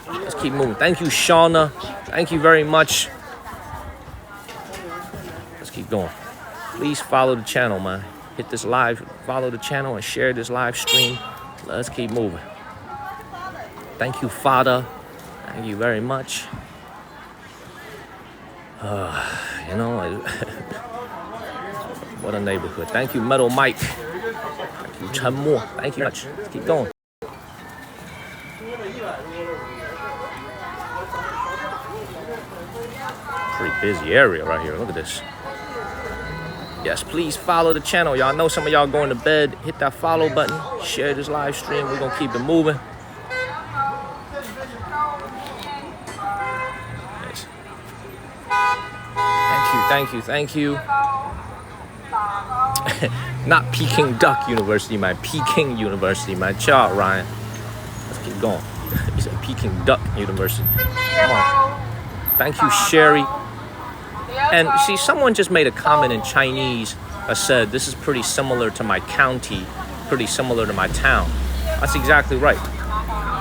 let's keep moving. Thank you, Shauna. Thank you very much. Let's keep going. Please follow the channel, man. Hit this live, follow the channel and share this live stream. Let's keep moving. Thank you, Fada. Thank you very much. What a neighborhood. Thank you, Metal Mike. Thank you, Chen Mo. Thank you much. Let's keep going. Pretty busy area right here. Look at this. Yes, please follow the channel. Y'all know some of y'all going to bed. Hit that follow button. Share this live stream. We're going to keep it moving. Nice. Thank you. Not Peking Duck University, man. Peking University, man. Ciao, Ryan. Let's keep going. He said Peking Duck University. Come on. Thank you, Sherry. And see, someone just made a comment in Chinese that said, this is pretty similar to my county. pretty similar to my town. That's exactly right.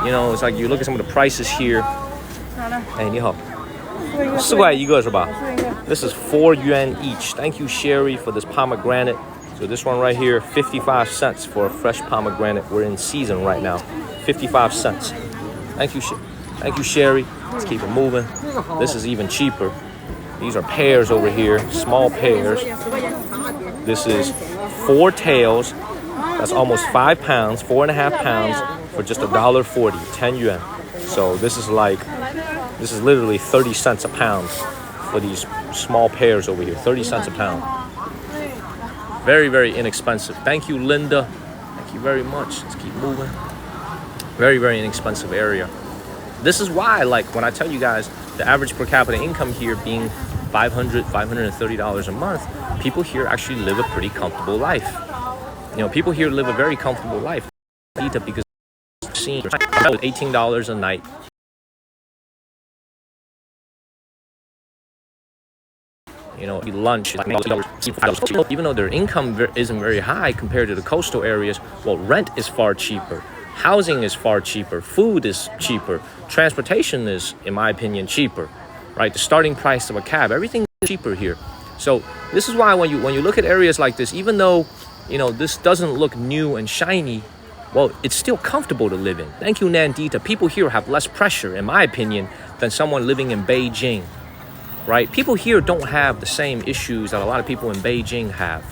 You know, it's like you look at some of the prices here. Hey, 你好。4块一个是吧? This is 4 yuan each. Thank you, Sherry, for this pomegranate. So this one right here, 55 cents for a fresh pomegranate. We're in season right now. 55 cents. Thank you, Sherry. Let's keep it moving. This is even cheaper. These are pears over here, small pears. This is 4 tails. That's almost 5 pounds, 4.5 pounds for just $1.40, 10 yuan. So this is literally 30 cents a pound for these small pears over here. 30 cents a pound. Very, very inexpensive. Thank you, Linda. Thank you very much. Let's keep moving. Very, very inexpensive area. This is why, like, when I tell you guys the average per capita income here being $500, $530 a month, people here actually live a pretty comfortable life. You know, people here live a very comfortable life because seeing $18 a night. You know, lunch, even though their income isn't very high compared to the coastal areas, well, rent is far cheaper. Housing is far cheaper. Food is cheaper. Transportation is, in my opinion, cheaper, right? The starting price of a cab, everything is cheaper here. So this is why when you look at areas like this, even though, you know, this doesn't look new and shiny, well, it's still comfortable to live in. Thank you, Nandita. People here have less pressure, in my opinion, than someone living in Beijing. Right? People here don't have the same issues that a lot of people in Beijing have,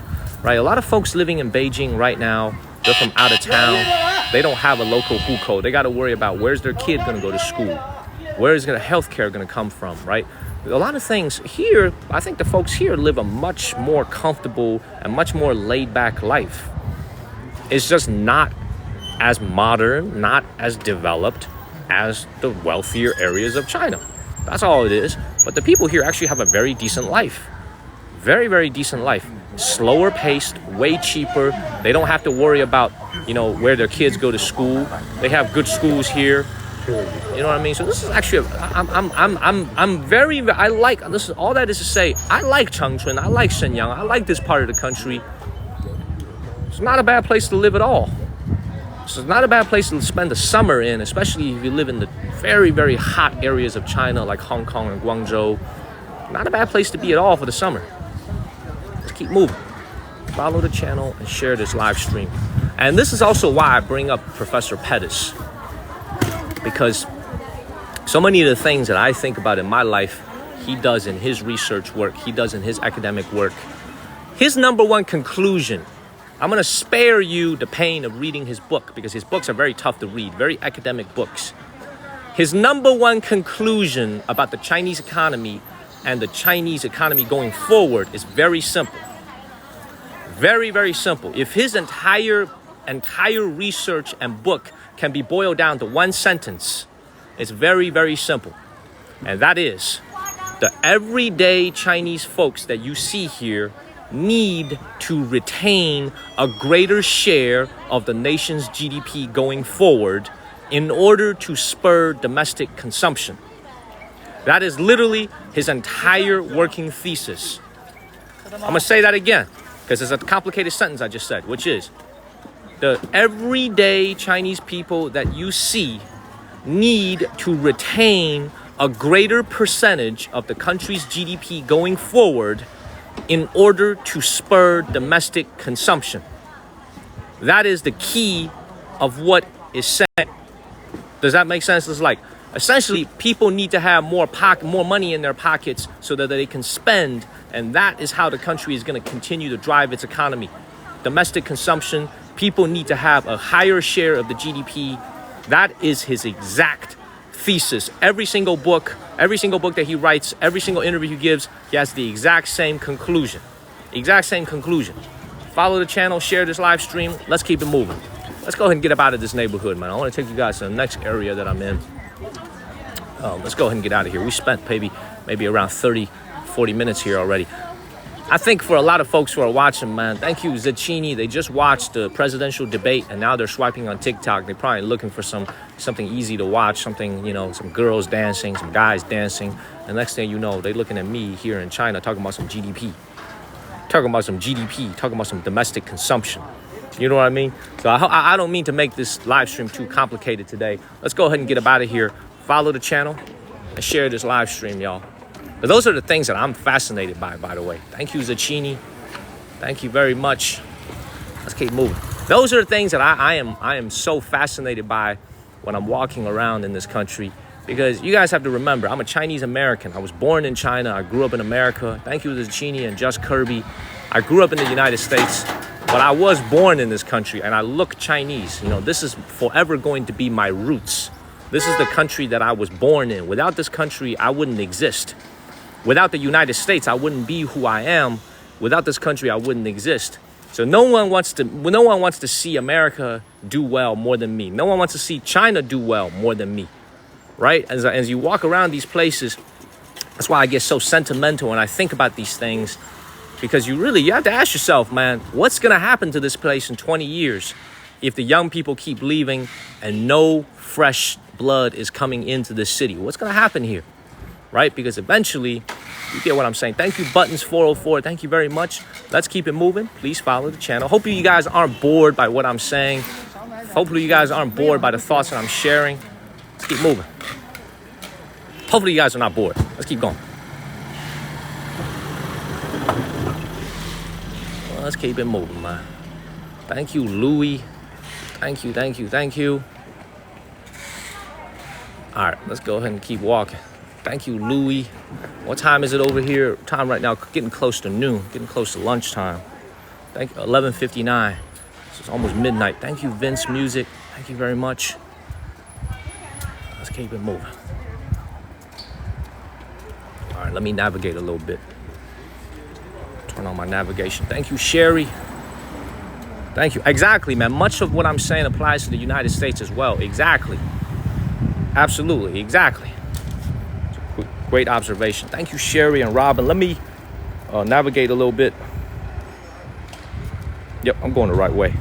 right? A lot of folks living in Beijing right now, they're from out of town. They don't have a local hukou. They got to worry about where's their kid going to go to school? Where is healthcare going to come from, right? A lot of things here, I think the folks here live a much more comfortable and much more laid back life. It's just not as modern, not as developed as the wealthier areas of China. That's all it is. But the people here actually have a very decent life. Very, very decent life. Slower paced, way cheaper. They don't have to worry about, you know, where their kids go to school. They have good schools here. You know what I mean? So this is actually, I like, this is all that is to say, I like Changchun, I like Shenyang, I like this part of the country. It's not a bad place to live at all. So it's not a bad place to spend the summer in, especially if you live in the very, very hot areas of China like Hong Kong and Guangzhou. Not a bad place to be at all for the summer. Let's keep moving. Follow the channel and share this live stream. And this is also why I bring up Professor Pettis. Because so many of the things that I think about in my life, he does in his research work, he does in his academic work. His number one conclusion, I'm going to spare you the pain of reading his book because his books are very tough to read, very academic books. His number one conclusion about the Chinese economy and the Chinese economy going forward is very simple. Very, very simple. If his entire research and book can be boiled down to one sentence, it's very, very simple. And that is, the everyday Chinese folks that you see here need to retain a greater share of the nation's GDP going forward in order to spur domestic consumption. That is literally his entire working thesis. I'm going to say that again because it's a complicated sentence I just said, which is the everyday Chinese people that you see need to retain a greater percentage of the country's GDP going forward in order to spur domestic consumption. That is the key of what is said. Does that make sense? It's like, essentially, people need to have more money in their pockets so that they can spend, and that is how the country is going to continue to drive its economy. Domestic consumption, people need to have a higher share of the GDP. That is his exact thesis. Every single book that he writes, every single interview he gives, he has the exact same conclusion. Exact same conclusion. Follow the channel, share this live stream. Let's keep it moving. Let's go ahead and get up out of this neighborhood, man. I want to take you guys to the next area that I'm in. Let's go ahead and get out of here. We spent maybe around 30, 40 minutes here already. I think for a lot of folks who are watching, man, thank you, Zacchini. They just watched the presidential debate, and now they're swiping on TikTok. They're probably looking for something easy to watch, something, you know, some girls dancing, some guys dancing. And next thing you know, they're looking at me here in China talking about some GDP. Talking about some GDP, talking about some domestic consumption. You know what I mean? So I don't mean to make this live stream too complicated today. Let's go ahead and get up out of here. Follow the channel and share this live stream, y'all. But those are the things that I'm fascinated by the way. Thank you, Zacchini. Thank you very much. Let's keep moving. Those are the things that I am so fascinated by when I'm walking around in this country. Because you guys have to remember, I'm a Chinese American. I was born in China. I grew up in America. Thank you, Zacchini and Just Kirby. I grew up in the United States, but I was born in this country and I look Chinese. You know, this is forever going to be my roots. This is the country that I was born in. Without this country, I wouldn't exist. Without the United States, I wouldn't be who I am. Without this country, I wouldn't exist. So no one wants to see America do well more than me. No one wants to see China do well more than me. Right? As you walk around these places, that's why I get so sentimental when I think about these things, because you have to ask yourself, man, what's going to happen to this place in 20 years if the young people keep leaving and no fresh blood is coming into the city? What's going to happen here? Right? Because eventually, you get what I'm saying. Thank you, Buttons404. Thank you very much. Let's keep it moving. Please follow the channel. Hopefully you guys aren't bored by what I'm saying. Hopefully you guys aren't bored by the thoughts that I'm sharing. Let's keep moving. Hopefully you guys are not bored. Let's keep going. Well, let's keep it moving, man. Thank you, Louie. Thank you, thank you, thank you. All right, let's go ahead and keep walking. Thank you, Louie. What time is it over here? Time right now, getting close to noon, getting close to lunchtime. Thank you, 11:59. So it's almost midnight. Thank you, Vince Music. Thank you very much. Let's keep it moving. All right, let me navigate a little bit. Turn on my navigation. Thank you, Sherry. Thank you. Exactly, man. Much of what I'm saying applies to the United States as well. Exactly. Absolutely. Exactly. Great observation. Thank you, Sherry and Robin. Let me navigate a little bit. Yep, I'm going the right way.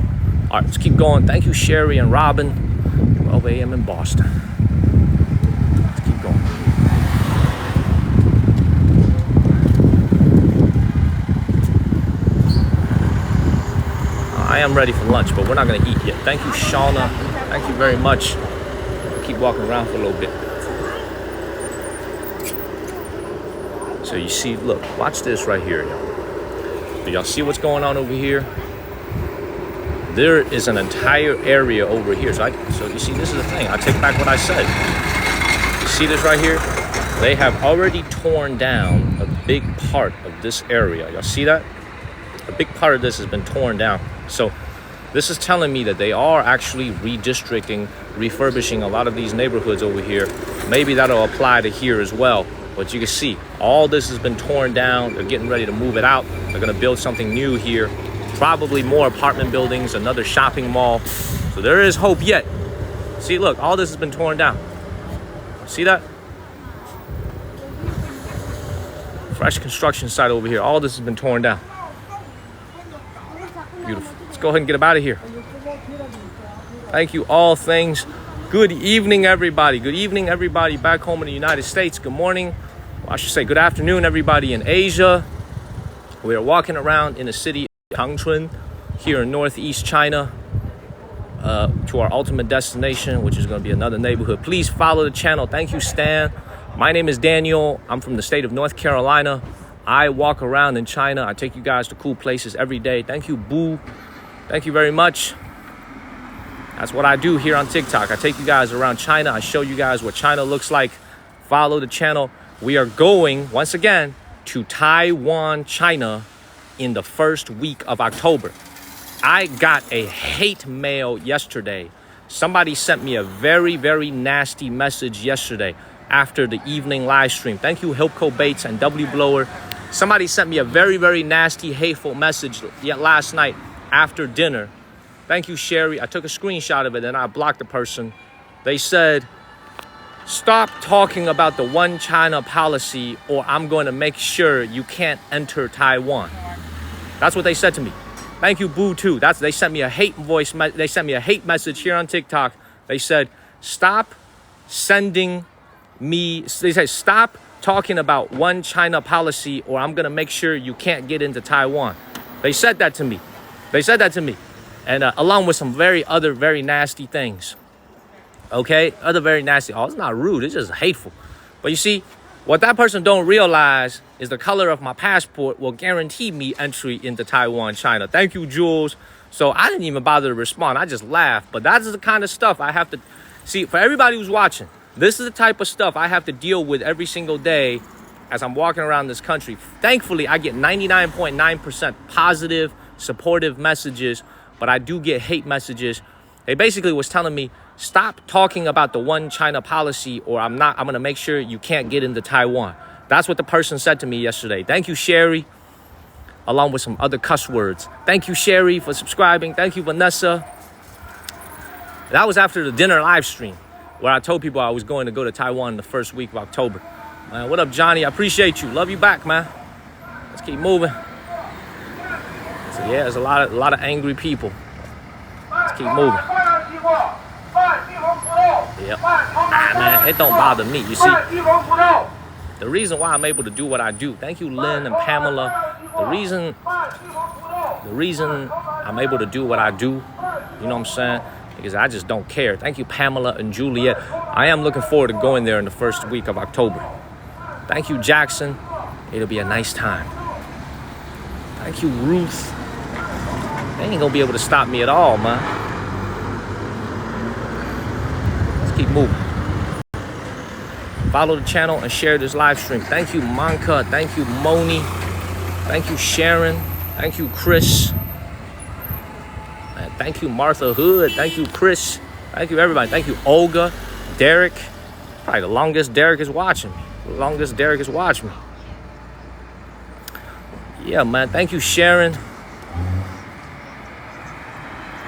All right, let's keep going. Thank you, Sherry and Robin. 12 a.m. in Boston. Let's keep going. I am ready for lunch, but we're not going to eat yet. Thank you, Shauna. Thank you very much. We'll keep walking around for a little bit. So you see, look, watch this right here, y'all. Do y'all see what's going on over here? There is an entire area over here. So you see, this is the thing. I take back what I said. You see this right here? They have already torn down a big part of this area. Y'all see that? A big part of this has been torn down. So this is telling me that they are actually redistricting, refurbishing a lot of these neighborhoods over here. Maybe that'll apply to here as well. But you can see all this has been torn down. They're getting ready to move it out. They're going to build something new here. Probably more apartment buildings, another shopping mall. So there is hope yet. See, look, all this has been torn down. See that? Fresh construction site over here. All this has been torn down. Beautiful. Let's go ahead and get up out of here. Thank you, all things. Good evening, everybody. Good evening, everybody back home in the United States. Good morning. Well, I should say good afternoon, everybody in Asia. We are walking around in the city of Changchun here in northeast China to our ultimate destination, which is going to be another neighborhood. Please follow the channel. Thank you, Stan. My name is Daniel. I'm from the state of North Carolina. I walk around in China. I take you guys to cool places every day. Thank you, Boo. Thank you very much. That's what I do here on TikTok. I take you guys around China. I show you guys what China looks like. Follow the channel. We are going, once again, to Taiwan, China in the first week of October. I got a hate mail yesterday. Somebody sent me a very, very nasty message yesterday after the evening live stream. Thank you, Hilco Bates and W Blower. Somebody sent me a very, very nasty, hateful message last night after dinner. Thank you, Sherry. I took a screenshot of it and I blocked the person. They said, stop talking about the one China policy or I'm going to make sure you can't enter Taiwan. That's what they said to me. Thank you, Boo, too. They sent me a hate voice. They sent me a hate message here on TikTok. They said, stop sending me. They said, stop talking about one China policy or I'm going to make sure you can't get into Taiwan. They said that to me. They said that to me. And along with some other very nasty things. Okay, other very nasty. Oh, it's not rude. It's just hateful. But you see, what that person don't realize is the color of my passport will guarantee me entry into Taiwan, China. Thank you, Jules. So I didn't even bother to respond. I just laughed. But that's the kind of stuff I have to see. For everybody who's watching, this is the type of stuff I have to deal with every single day as I'm walking around this country. Thankfully, I get 99.9% positive, supportive messages, but I do get hate messages. They basically was telling me, stop talking about the one China policy, or I'm going to make sure you can't get into Taiwan. That's what the person said to me yesterday. Thank you, Sherry, along with some other cuss words. Thank you, Sherry, for subscribing. Thank you, Vanessa. That was after the dinner live stream where I told people I was going to go to Taiwan the first week of October. Man, what up, Johnny? I appreciate you. Love you back, man. Let's keep moving. So, yeah, there's a lot of angry people. Let's keep moving. Yep. Man, it don't bother me. You see, the reason why I'm able to do what I do. Thank you, Lynn and Pamela. The reason I'm able to do what I do, you know what I'm saying? Because I just don't care. Thank you, Pamela and Juliet. I am looking forward to going there in the first week of October. Thank you, Jackson. It'll be a nice time. Thank you, Ruth. They ain't gonna be able to stop me at all, man. Let's keep moving. Follow the channel and share this live stream. Thank you, Monka. Thank you, Moni. Thank you, Sharon. Thank you, Chris. Thank you, Martha Hood. Thank you, Chris. Thank you, everybody. Thank you, Olga, Derek. Probably the longest Derek is watching me. Yeah, man. Thank you, Sharon.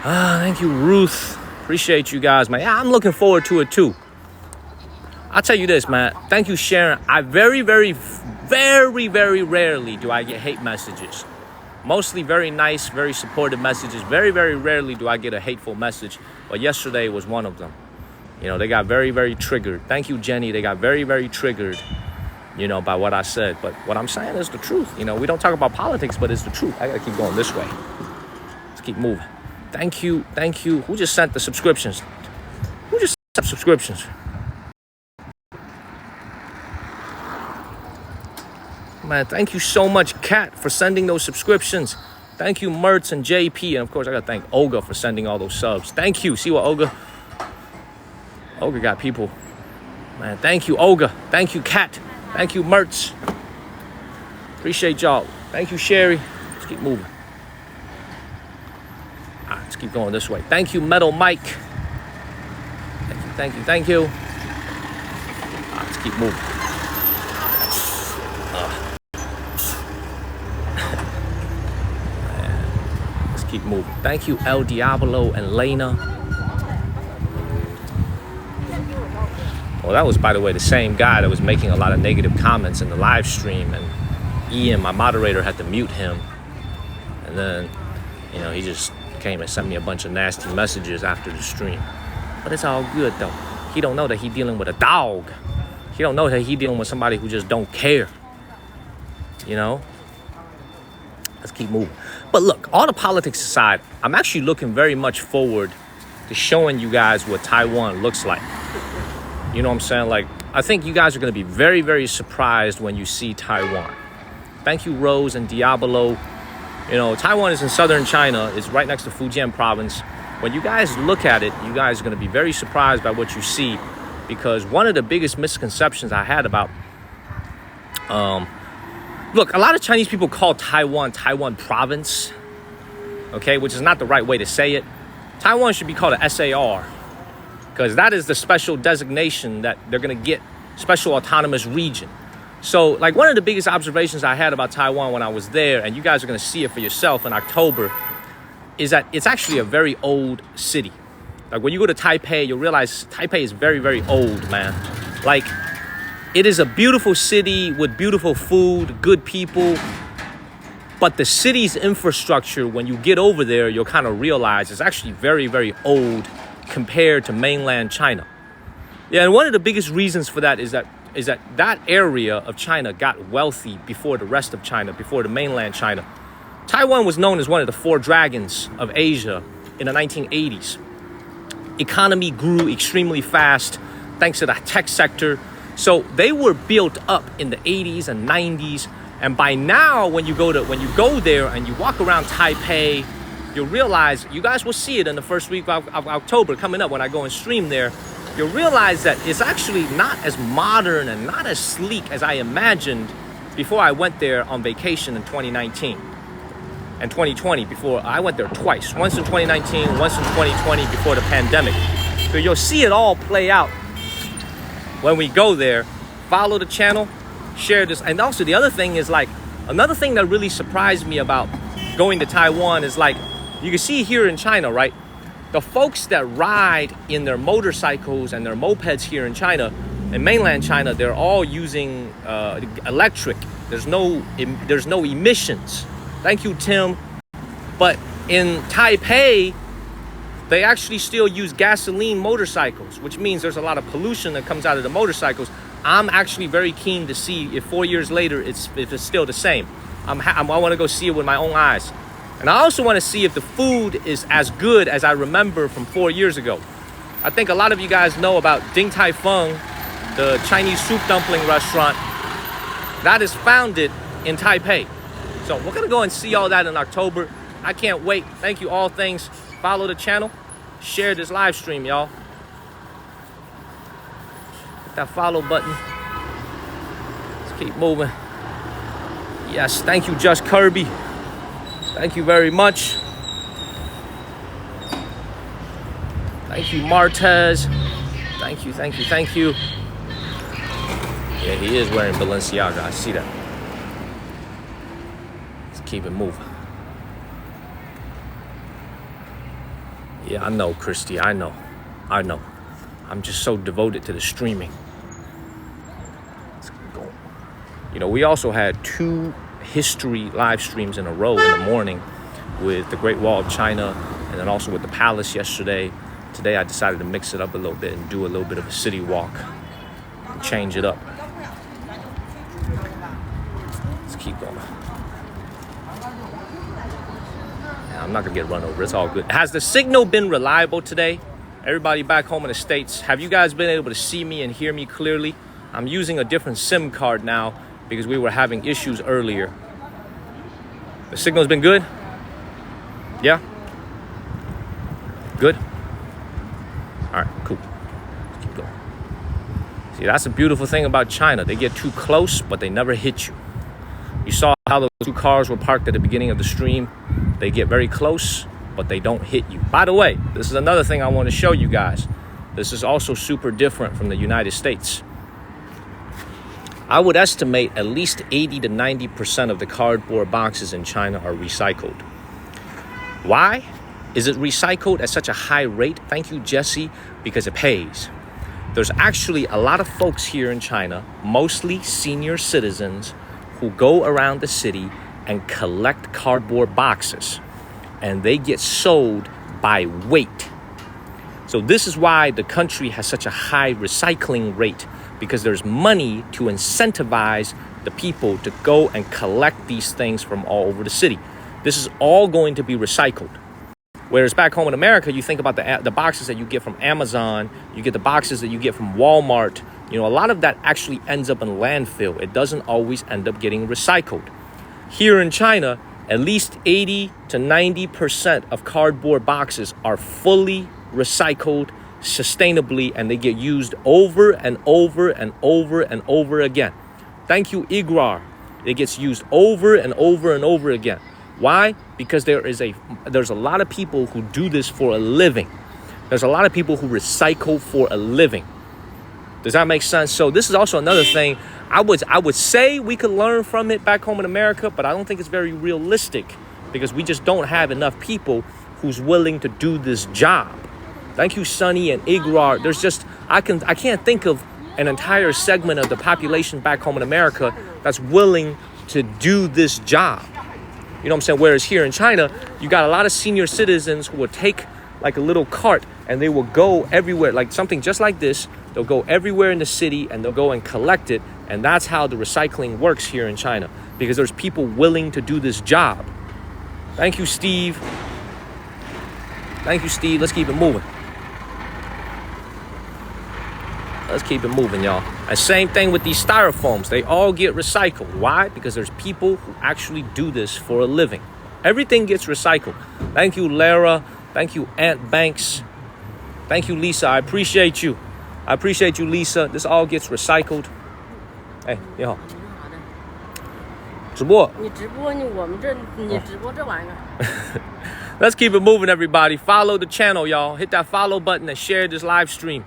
Thank you, Ruth. Appreciate you guys, man. Yeah, I'm looking forward to it, too. I'll tell you this, man. Thank you, Sharon. I very, very, very, very rarely do I get hate messages. Mostly very nice, very supportive messages. Very, very rarely do I get a hateful message. But yesterday was one of them. You know, they got very, very triggered. Thank you, Jenny. They got very, very triggered, you know, by what I said. But what I'm saying is the truth. You know, we don't talk about politics, but it's the truth. I got to keep going this way. Let's keep moving. Thank you. Thank you. Who just sent the subscriptions? Who just sent subscriptions? Man, thank you so much, Kat, for sending those subscriptions. Thank you, Mertz and JP. And, of course, I got to thank Olga for sending all those subs. Thank you. See what Olga got people. Man, thank you, Olga. Thank you, Kat. Thank you, Mertz. Appreciate y'all. Thank you, Sherry. Let's keep moving. All right, let's keep going this way. Thank you, Metal Mike. Thank you, thank you. All right, let's keep moving. Keep moving. Thank you, El Diablo and Lena. Well, that was, by the way, the same guy that was making a lot of negative comments in the live stream, and Ian, my moderator, had to mute him. And then, you know, he just came and sent me a bunch of nasty messages after the stream. But it's all good, though. He don't know that he dealing with a dog. He don't know that he dealing with somebody who just don't care. You know? Let's keep moving. But look, all the politics aside, I'm actually looking very much forward to showing you guys what Taiwan looks like. You know what I'm saying? Like, I think you guys are going to be very, very surprised when you see Taiwan. Thank you, Rose and Diablo. You know, Taiwan is in southern China. It's right next to Fujian province. When you guys look at it, you guys are going to be very surprised by what you see, because one of the biggest misconceptions I had about look, a lot of Chinese people call Taiwan province, okay, which is not the right way to say it. Taiwan should be called a SAR, because that is the special designation that they're going to get, special autonomous region. So, like, one of the biggest observations I had about Taiwan when I was there, and you guys are going to see it for yourself in October, is that it's actually a very old city. Like, when you go to Taipei, you'll realize Taipei is very, very old, man. Like, it is a beautiful city with beautiful food, good people. But the city's infrastructure, when you get over there, you'll kind of realize it's actually very, very old compared to mainland China. Yeah, and one of the biggest reasons for that is that area of China got wealthy before the rest of China, before the mainland China. Taiwan was known as one of the four dragons of Asia in the 1980s. Economy grew extremely fast thanks to the tech sector. So they were built up in the 80s and 90s. And by now, when you go there and you walk around Taipei, you'll realize, you guys will see it in the first week of October coming up when I go and stream there. You'll realize that it's actually not as modern and not as sleek as I imagined before I went there on vacation in 2019 and 2020. Before I went there twice, once in 2019, once in 2020 before the pandemic. So you'll see it all play out when we go there. Follow the channel, share this. And also the other thing is, like, another thing that really surprised me about going to Taiwan is, like, you can see here in China, right? The folks that ride in their motorcycles and their mopeds here in China, in mainland China, they're all using electric. There's no emissions. Thank you, Tim. But in Taipei, they actually still use gasoline motorcycles, which means there's a lot of pollution that comes out of the motorcycles. I'm actually very keen to see if 4 years later if it's still the same. I want to go see it with my own eyes. And I also want to see if the food is as good as I remember from 4 years ago. I think a lot of you guys know about Ding Tai Fung, the Chinese soup dumpling restaurant that is founded in Taipei. So we're going to go and see all that in October. I can't wait. Thank you, all things. Follow the channel. Share this live stream, y'all. Hit that follow button. Let's keep moving. Yes, thank you, Just Kirby. Thank you very much. Thank you, Martez. Thank you, thank you, thank you. Yeah, he is wearing Balenciaga. I see that. Let's keep it moving. Yeah, I know, Christy. I know. I'm just so devoted to the streaming. Let's keep going. You know, we also had 2 history live streams in a row in the morning with the Great Wall of China and then also with the Palace yesterday. Today I decided to mix it up a little bit and do a little bit of a city walk and change it up. Let's keep going. Yeah, I'm not gonna get run over. It's all good. Has the signal been reliable today? Everybody back home in the States, have you guys been able to see me and hear me clearly? I'm using a different SIM card now because we were having issues earlier. The signal's been good? Yeah? Good? All right, cool. Let's keep going. See, that's the beautiful thing about China. They get too close, but they never hit you. You saw how those 2 cars were parked at the beginning of the stream. They get very close, but they don't hit you. By the way, this is another thing I want to show you guys. This is also super different from the United States. I would estimate at least 80 to 90% of the cardboard boxes in China are recycled. Why is it recycled at such a high rate? Thank you, Jesse, because it pays. There's actually a lot of folks here in China, mostly senior citizens, who go around the city and collect cardboard boxes, and they get sold by weight. So this is why the country has such a high recycling rate, because there's money to incentivize the people to go and collect these things from all over the city. This is all going to be recycled. Whereas back home in America, you think about the boxes that you get from Amazon, you get the boxes that you get from Walmart. You know, a lot of that actually ends up in landfill. It doesn't always end up getting recycled. Here in China, at least 80 to 90% of cardboard boxes are fully recycled sustainably, and they get used over and over and over and over again. Thank you, Igrar. It gets used over and over and over again. Why? Because there's a lot of people who do this for a living. There's a lot of people who recycle for a living. Does that make sense? So this is also another thing. I would say we could learn from it back home in America, but I don't think it's very realistic because we just don't have enough people who's willing to do this job. Thank you, Sonny and Igrar. There's just, I can't think of an entire segment of the population back home in America that's willing to do this job. You know what I'm saying? Whereas here in China, you got a lot of senior citizens who will take like a little cart and they will go everywhere, like something just like this. They'll go everywhere in the city and they'll go and collect it. And that's how the recycling works here in China, because there's people willing to do this job. Thank you, Steve. Thank you, Steve. Let's keep it moving. Let's keep it moving, y'all. And same thing with these styrofoams. They all get recycled. Why? Because there's people who actually do this for a living. Everything gets recycled. Thank you, Lara. Thank you, Aunt Banks. Thank you, Lisa. I appreciate you. I appreciate you, Lisa. This all gets recycled. Hey, 你好。直播。你直播你我们这你直播这玩意儿。Let's keep it moving, everybody. Follow the channel, y'all. Hit that follow button and share this live stream.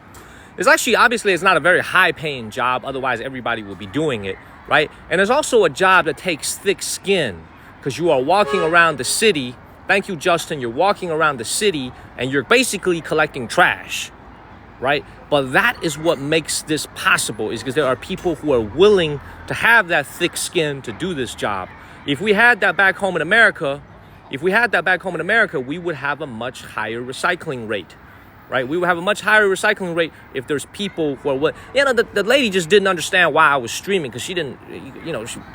It's actually, obviously, it's not a very high-paying job. Otherwise, everybody will be doing it, right? And there's also a job that takes thick skin because you are walking around the city. Thank you, Justin. You're walking around the city and you're basically collecting trash, right? But that is what makes this possible, is because there are people who are willing to have that thick skin to do this job. If we had that back home in America, we would have a much higher recycling rate. Right? We would have a much higher recycling rate if there's people who are what, the lady just didn't understand why I was streaming because she didn't,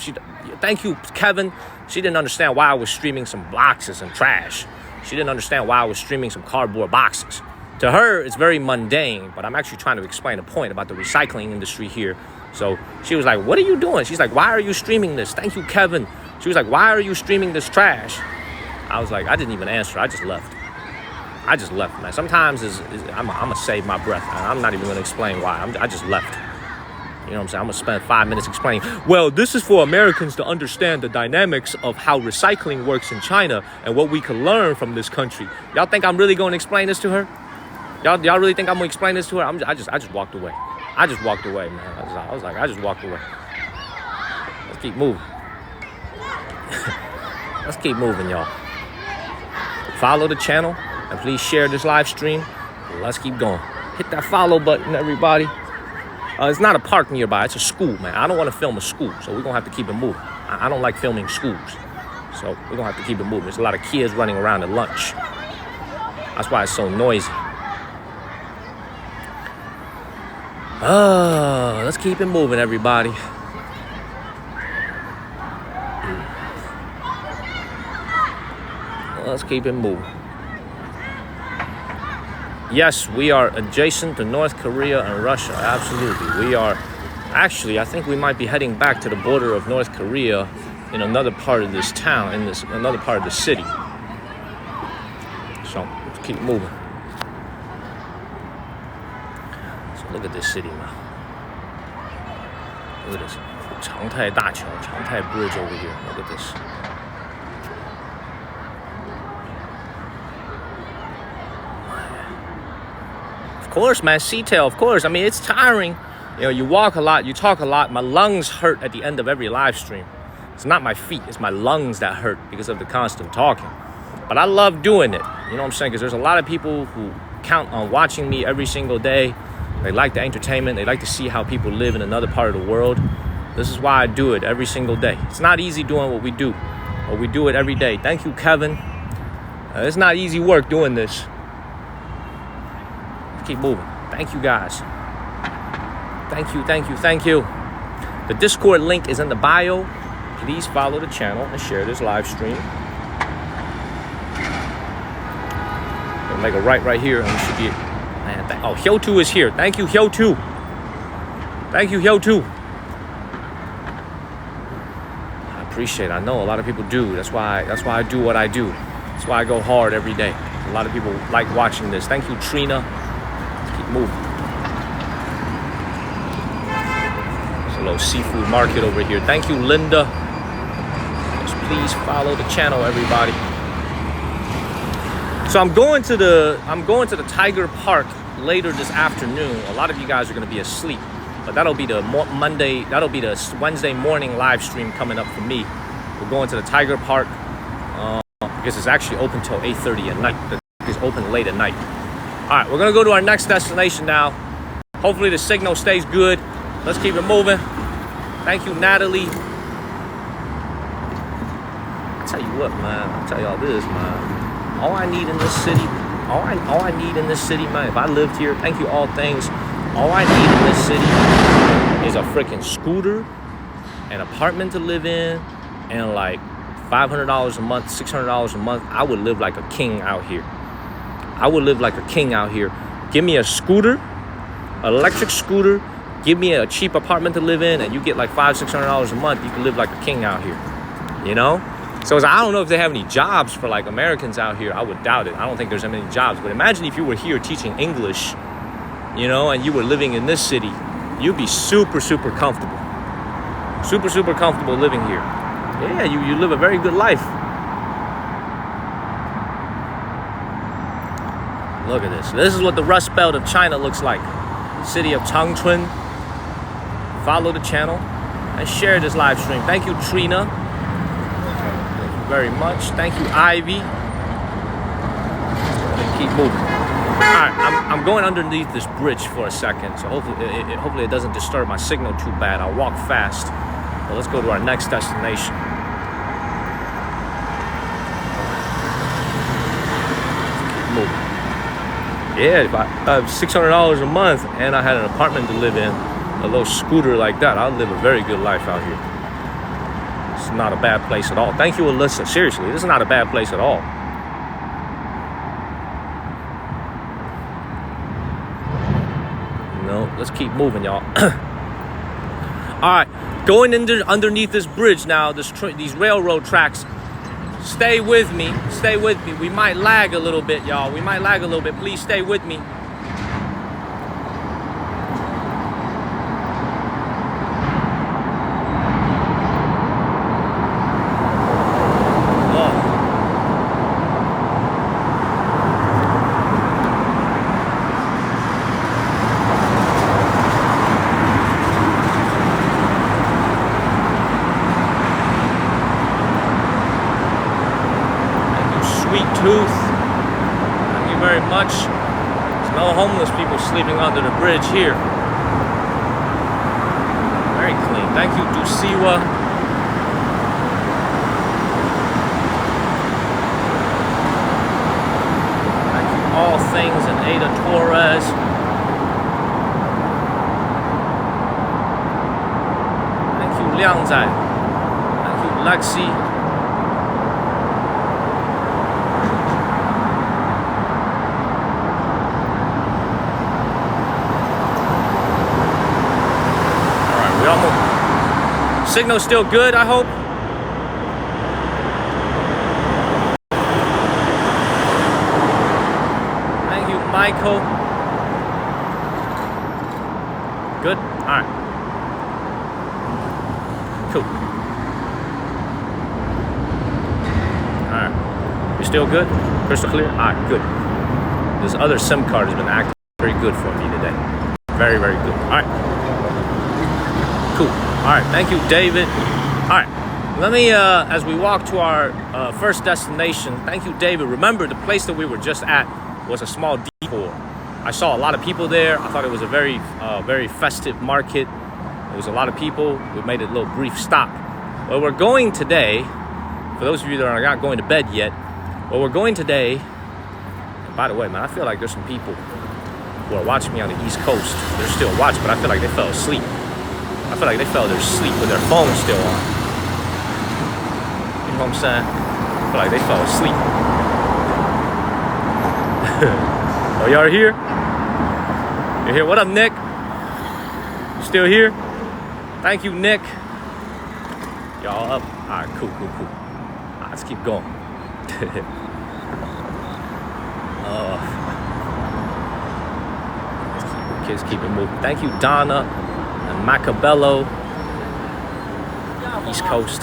she thank you, Kevin. She didn't understand why I was streaming some boxes and trash. She didn't understand why I was streaming some cardboard boxes. To her, it's very mundane, but I'm actually trying to explain a point about the recycling industry here. So she was like, what are you doing? She's like, why are you streaming this? Thank you, Kevin. She was like, why are you streaming this trash? I was like, I didn't even answer. I just left. Man. Sometimes I'm going to save my breath. I'm not even going to explain why. I just left. You know what I'm saying? I'm going to spend 5 minutes explaining, well, this is for Americans to understand the dynamics of how recycling works in China and what we can learn from this country. Y'all think I'm really going to explain this to her? Y'all really think I'm going to explain this to her? I just walked away. I just walked away, man. I just walked away. Let's keep moving. Let's keep moving, y'all. Follow the channel. And please share this live stream. Let's keep going. Hit that follow button, everybody. It's not a park nearby. It's a school, man. I don't want to film a school, so we're going to have to keep it moving. I don't like filming schools, so we're going to have to keep it moving. There's a lot of kids running around at lunch. That's why it's so noisy. Let's keep it moving, everybody. Let's keep it moving. Yes, we are adjacent to North Korea and Russia. Absolutely. We are. Actually, I think we might be heading back to the border of North Korea in another part of this town, another part of the city. So let's keep moving. So look at this city now. Look at this. Changtai Daqiao, Changtai Bridge over here. Look at this. Of course, man, C-tail, of course. I mean, it's tiring. You walk a lot, you talk a lot. My lungs hurt at the end of every live stream. It's not my feet, it's my lungs that hurt because of the constant talking. But I love doing it. You know what I'm saying? Because there's a lot of people who count on watching me every single day. They like the entertainment. They like to see how people live in another part of the world. This is why I do it every single day. It's not easy doing what we do, but we do it every day. Thank you, Kevin. It's not easy work doing this. Keep moving. Thank you, guys. Thank you. The Discord link is in the bio. Please follow the channel and share this live stream. We'll make a right here, and we should be. Man, oh, Hyo2 is here. Thank you, Hyo2. Thank you, Hyo2. I appreciate it. I know a lot of people do. That's why I do what I do. That's why I go hard every day. A lot of people like watching this. Thank you, Trina. Move. There's a little seafood market over here. Thank you, Linda. Just please follow the channel, everybody. So I'm going to the Tiger Park later this afternoon. A lot of you guys are going to be asleep, but that'll be the Wednesday morning live stream coming up for me. We're going to the Tiger Park because it's actually open till 8:30 at night. It's open late at night. All right, we're going to go to our next destination now. Hopefully the signal stays good. Let's keep it moving. Thank you, Natalie. I'll tell you what, man. I'll tell y'all this, man. All I need in this city, man, if I lived here, thank you, all things. All I need in this city is a freaking scooter, an apartment to live in, and like $500 a month, $600 a month. I would live like a king out here. I would live like a king out here. Give me a scooter, electric scooter. Give me a cheap apartment to live in, and you get like $500-600 a month. You can live like a king out here, you know? So I don't know if they have any jobs for like Americans out here. I would doubt it. I don't think there's that many jobs. But imagine if you were here teaching English, you know, and you were living in this city. You'd be super, super comfortable. Super, super comfortable living here. Yeah, you live a very good life. Look at this. This is what the Rust Belt of China looks like. City of Changchun. Follow the channel and share this live stream. Thank you, Trina. Thank you very much. Thank you, Ivy. Keep moving. All right, I'm going underneath this bridge for a second, so hopefully it doesn't disturb my signal too bad. I'll walk fast. Well, let's go to our next destination. Keep moving. Yeah, if I have $600 a month and I had an apartment to live in, a little scooter like that, I'd live a very good life out here. It's not a bad place at all. Thank you, Alyssa. Seriously, this is not a bad place at all. No, let's keep moving, y'all. All right, going underneath this bridge now, these railroad tracks. Stay with me. Stay with me. We might lag a little bit, y'all. We might lag a little bit. Please stay with me. Tooth. Thank you very much. There's no homeless people sleeping under the bridge here. Very clean. Thank you, Dusiwa. Thank you, All Things, and Ada Torres. Thank you, Liang Zai. Thank you, Lexi. Signal still good, I hope. Thank you, Michael. Good? All right. Cool. All right. You still good? Crystal clear? All right, good. This other SIM card has been acting very good for me today. Very, very good. All right. Cool. All right, thank you, David. All right, let me, as we walk to our first destination, thank you, David. Remember, the place that we were just at was a small detour. I saw a lot of people there. I thought it was a very, very festive market. There was a lot of people. We made a little brief stop. Where we're going today, for those of you that are not going to bed yet, where we're going today, and by the way, man, I feel like there's some people who are watching me on the East Coast. They're still watching, but I feel like they fell asleep. I feel like they fell asleep with their phone still on. You know what I'm saying? I feel like they fell asleep. Oh, y'all are here? You're here? What up, Nick? You still here? Thank you, Nick. Y'all up? All right, cool. All right, let's keep going. Kids keep it moving. Thank you, Donna. Macabello, East Coast.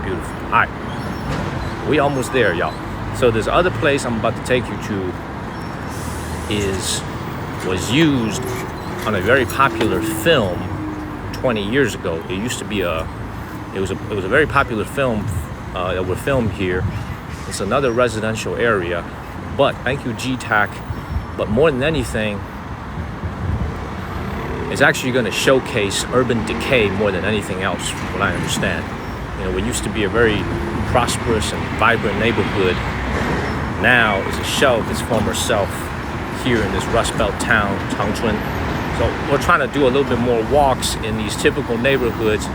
Beautiful. All right, we almost there, y'all. So this other place I'm about to take you to was used on a very popular film 20 years ago. It used to be it was a very popular film that were filmed here. It's another residential area, but thank you, GTAC. But more than anything, it's actually going to showcase urban decay more than anything else, from what I understand. You know, it used to be a very prosperous and vibrant neighborhood. Now is a shell of its former self here in this Rust Belt town, Changchun. So we're trying to do a little bit more walks in these typical neighborhoods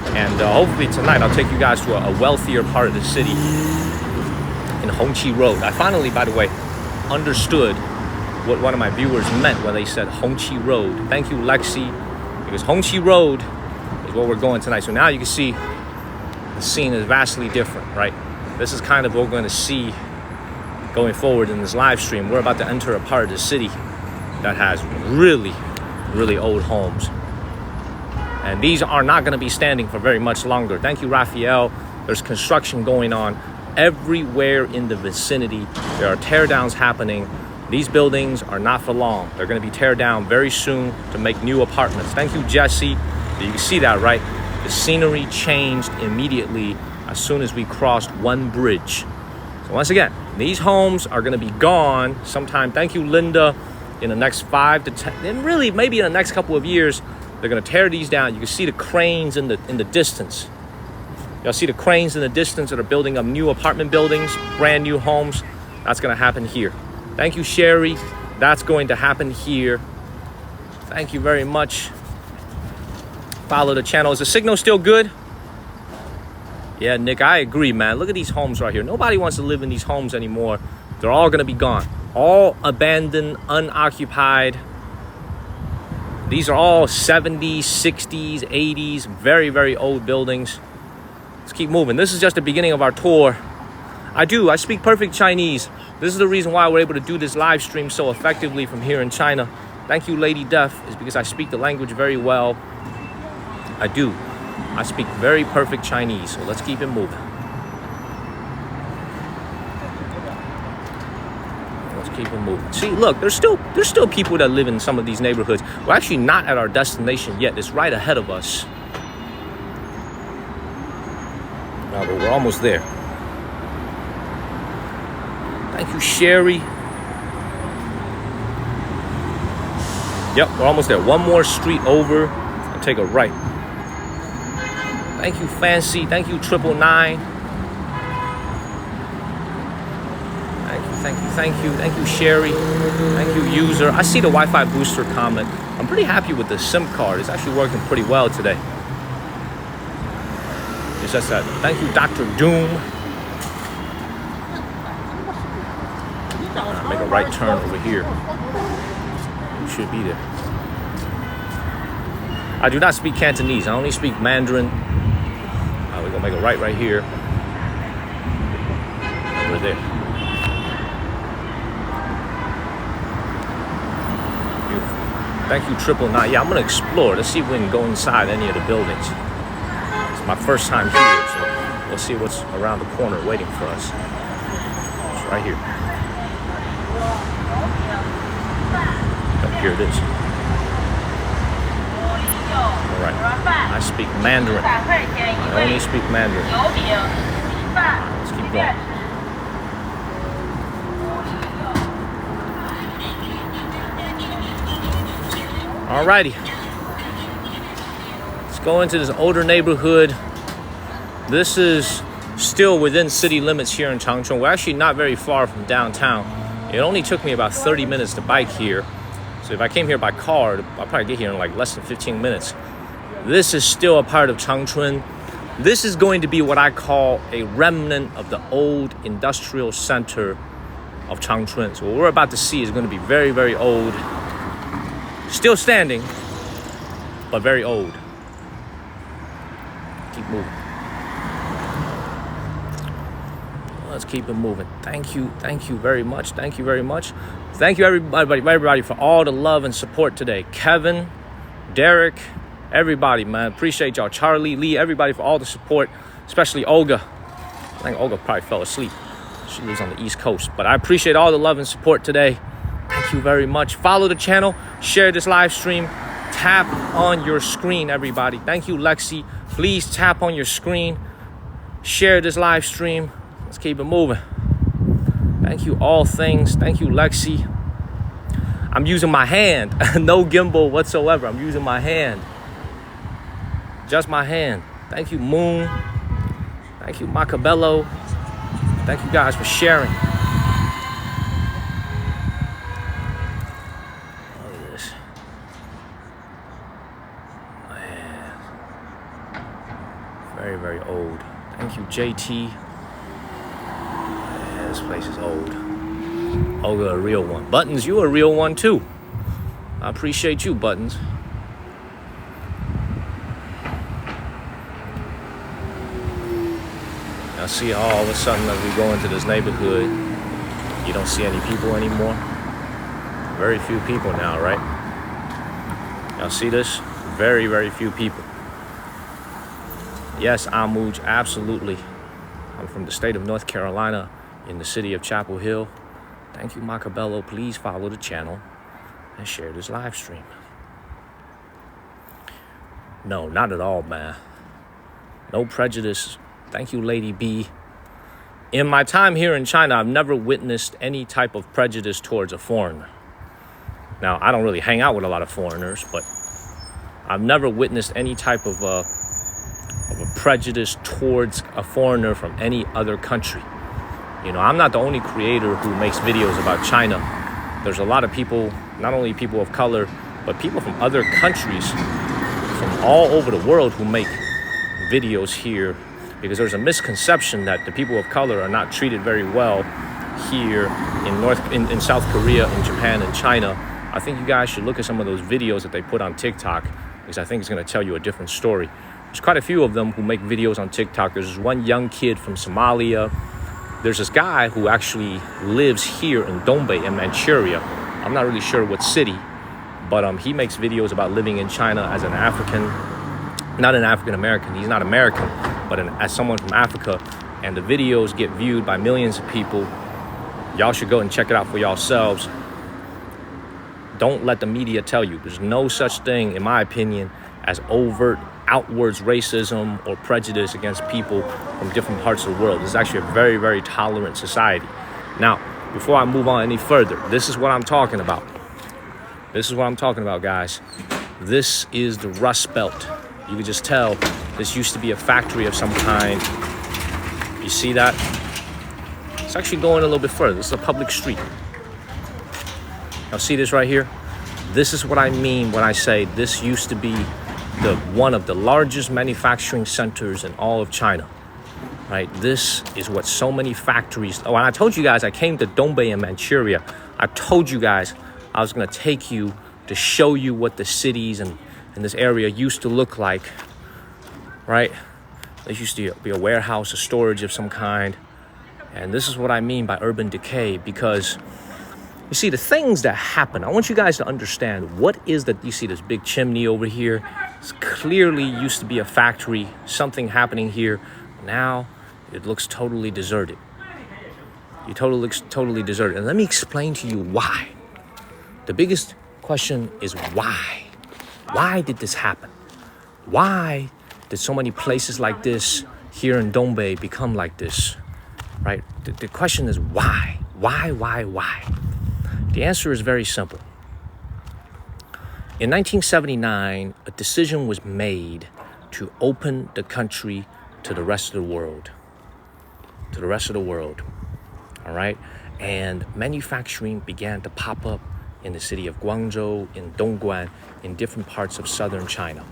And hopefully tonight I'll take you guys to a wealthier part of the city in Hongqi Road. I finally, by the way, understood what one of my viewers meant when they said Hongqi Road. Thank you, Lexi, because Hongqi Road is where we're going tonight. So now you can see the scene is vastly different, right? This is kind of what we're going to see going forward in this live stream. We're about to enter a part of the city that has really, really old homes. And these are not going to be standing for very much longer. Thank you, Raphael. There's construction going on everywhere in the vicinity. There are tear downs happening. These buildings are not for long. They're going to be teared down very soon to make new apartments. Thank you, Jesse. You can see that, right? The scenery changed immediately as soon as we crossed one bridge. So once again, these homes are going to be gone sometime. Thank you, Linda. In the next 5 to 10, and really maybe in the next couple of years, they're going to tear these down. You can see the cranes in the distance. Y'all see the cranes in the distance that are building up new apartment buildings, brand new homes. That's going to happen here. Thank you, Sherry. That's going to happen here. Thank you very much. Follow the channel. Is the signal still good? Yeah, Nick, I agree, man. Look at these homes right here. Nobody wants to live in these homes anymore. They're all going to be gone. All abandoned, unoccupied. These are all 70s, 60s, 80s, very, very old buildings. Let's keep moving. This is just the beginning of our tour. I speak perfect Chinese. This is the reason why we're able to do this live stream so effectively from here in China. Thank you, Lady Deaf, is because I speak the language very well. I do. I speak very perfect Chinese, so let's keep it moving. Keep it moving. See, look, there's still people that live in some of these neighborhoods. We're actually not at our destination yet. It's right ahead of us. No, but we're almost there. Thank you, Sherry. Yep, we're almost there. One more street over and take a right. Thank you, Fancy. Thank you, 999. Thank you, Sherry. Thank you, user. I see the Wi-Fi booster comment. I'm pretty happy with the SIM card. It's actually working pretty well today. It's just that. Thank you, Dr. Doom. Make a right turn over here. You should be there. I do not speak Cantonese. I only speak Mandarin. We're gonna make a right here. And we're there. Thank you, 999. Yeah, I'm gonna explore. Let's see if we can go inside any of the buildings. It's my first time here, so we'll see what's around the corner waiting for us. It's right here. Oh, here it is. All right. I speak Mandarin. I only speak Mandarin. Let's keep going. Alrighty, let's go into this older neighborhood. This is still within city limits here in Changchun. We're actually not very far from downtown. It only took me about 30 minutes to bike here. So if I came here by car, I'll probably get here in like less than 15 minutes. This is still a part of Changchun. This is going to be what I call a remnant of the old industrial center of Changchun. So what we're about to see is going to be very, very old. Still standing, but very old. Keep moving. Let's keep it moving. Thank you very much. Thank you very much. Thank you everybody for all the love and support today. Kevin, Derek, everybody, man. Appreciate y'all. Charlie, Lee, everybody for all the support, especially Olga. I think Olga probably fell asleep. She lives on the East Coast, but I appreciate all the love and support today. Thank you very much. Follow the channel, share this live stream, tap on your screen, everybody. Thank you, Lexi. Please tap on your screen, share this live stream. Let's keep it moving. Thank you, all things. Thank you, Lexi. I'm using my hand. No gimbal whatsoever. I'm using my hand. Just my hand. Thank you, Moon. Thank you, Macabello. Thank you guys for sharing. Look at this. Man. Very, very old. Thank you, JT. Yeah, this place is old. Olga, a real one. Buttons, you a real one too. I appreciate you, Buttons. Now see how all of a sudden as we go into this neighborhood, you don't see any people anymore. Very few people now, right? Y'all see this? Very, very few people. Yes, Amuj, absolutely. I'm from the state of North Carolina in the city of Chapel Hill. Thank you, Macabello. Please follow the channel and share this live stream. No, not at all, man. No prejudice. Thank you, Lady B. In my time here in China, I've never witnessed any type of prejudice towards a foreigner. Now, I don't really hang out with a lot of foreigners, but I've never witnessed any type of a prejudice towards a foreigner from any other country. You know, I'm not the only creator who makes videos about China. There's a lot of people, not only people of color, but people from other countries, from all over the world who make videos here, because there's a misconception that the people of color are not treated very well here in South Korea, in Japan, and China. I think you guys should look at some of those videos that they put on TikTok, because I think it's going to tell you a different story. There's quite a few of them who make videos on TikTok. There's this one young kid from Somalia. There's this guy who actually lives here in Dongbei in Manchuria. I'm not really sure what city, but he makes videos about living in China as an African, not an African American. He's not American, but as someone from Africa. And the videos get viewed by millions of people. Y'all should go and check it out for yourselves. Don't let the media tell you. There's no such thing, in my opinion, as overt, outwards racism or prejudice against people from different parts of the world. This is actually a very, very tolerant society. Now, before I move on any further, this is what I'm talking about. This is what I'm talking about, guys. This is the Rust Belt. You can just tell this used to be a factory of some kind. You see that? It's actually going a little bit further. This is a public street. Now see this right here? This is what I mean when I say this used to be one of the largest manufacturing centers in all of China, right? This is what so many factories. Oh, and I told you guys I came to Dongbei in Manchuria. I told you guys I was going to take you to show you what the cities and this area used to look like, right? There used to be a warehouse, a storage of some kind. And this is what I mean by urban decay, because you see the things that happen. I want you guys to understand what is that. You see this big chimney over here. It's clearly used to be a factory, something happening here. Now it looks totally deserted. It totally looks totally deserted. And let me explain to you why. The biggest question is why? Why did this happen? Why did so many places like this here in Dongbei become like this, right? The question is why? Why? The answer is very simple. In 1979, a decision was made to open the country to the rest of the world. All right? And manufacturing began to pop up in the city of Guangzhou, in Dongguan, in different parts of southern China.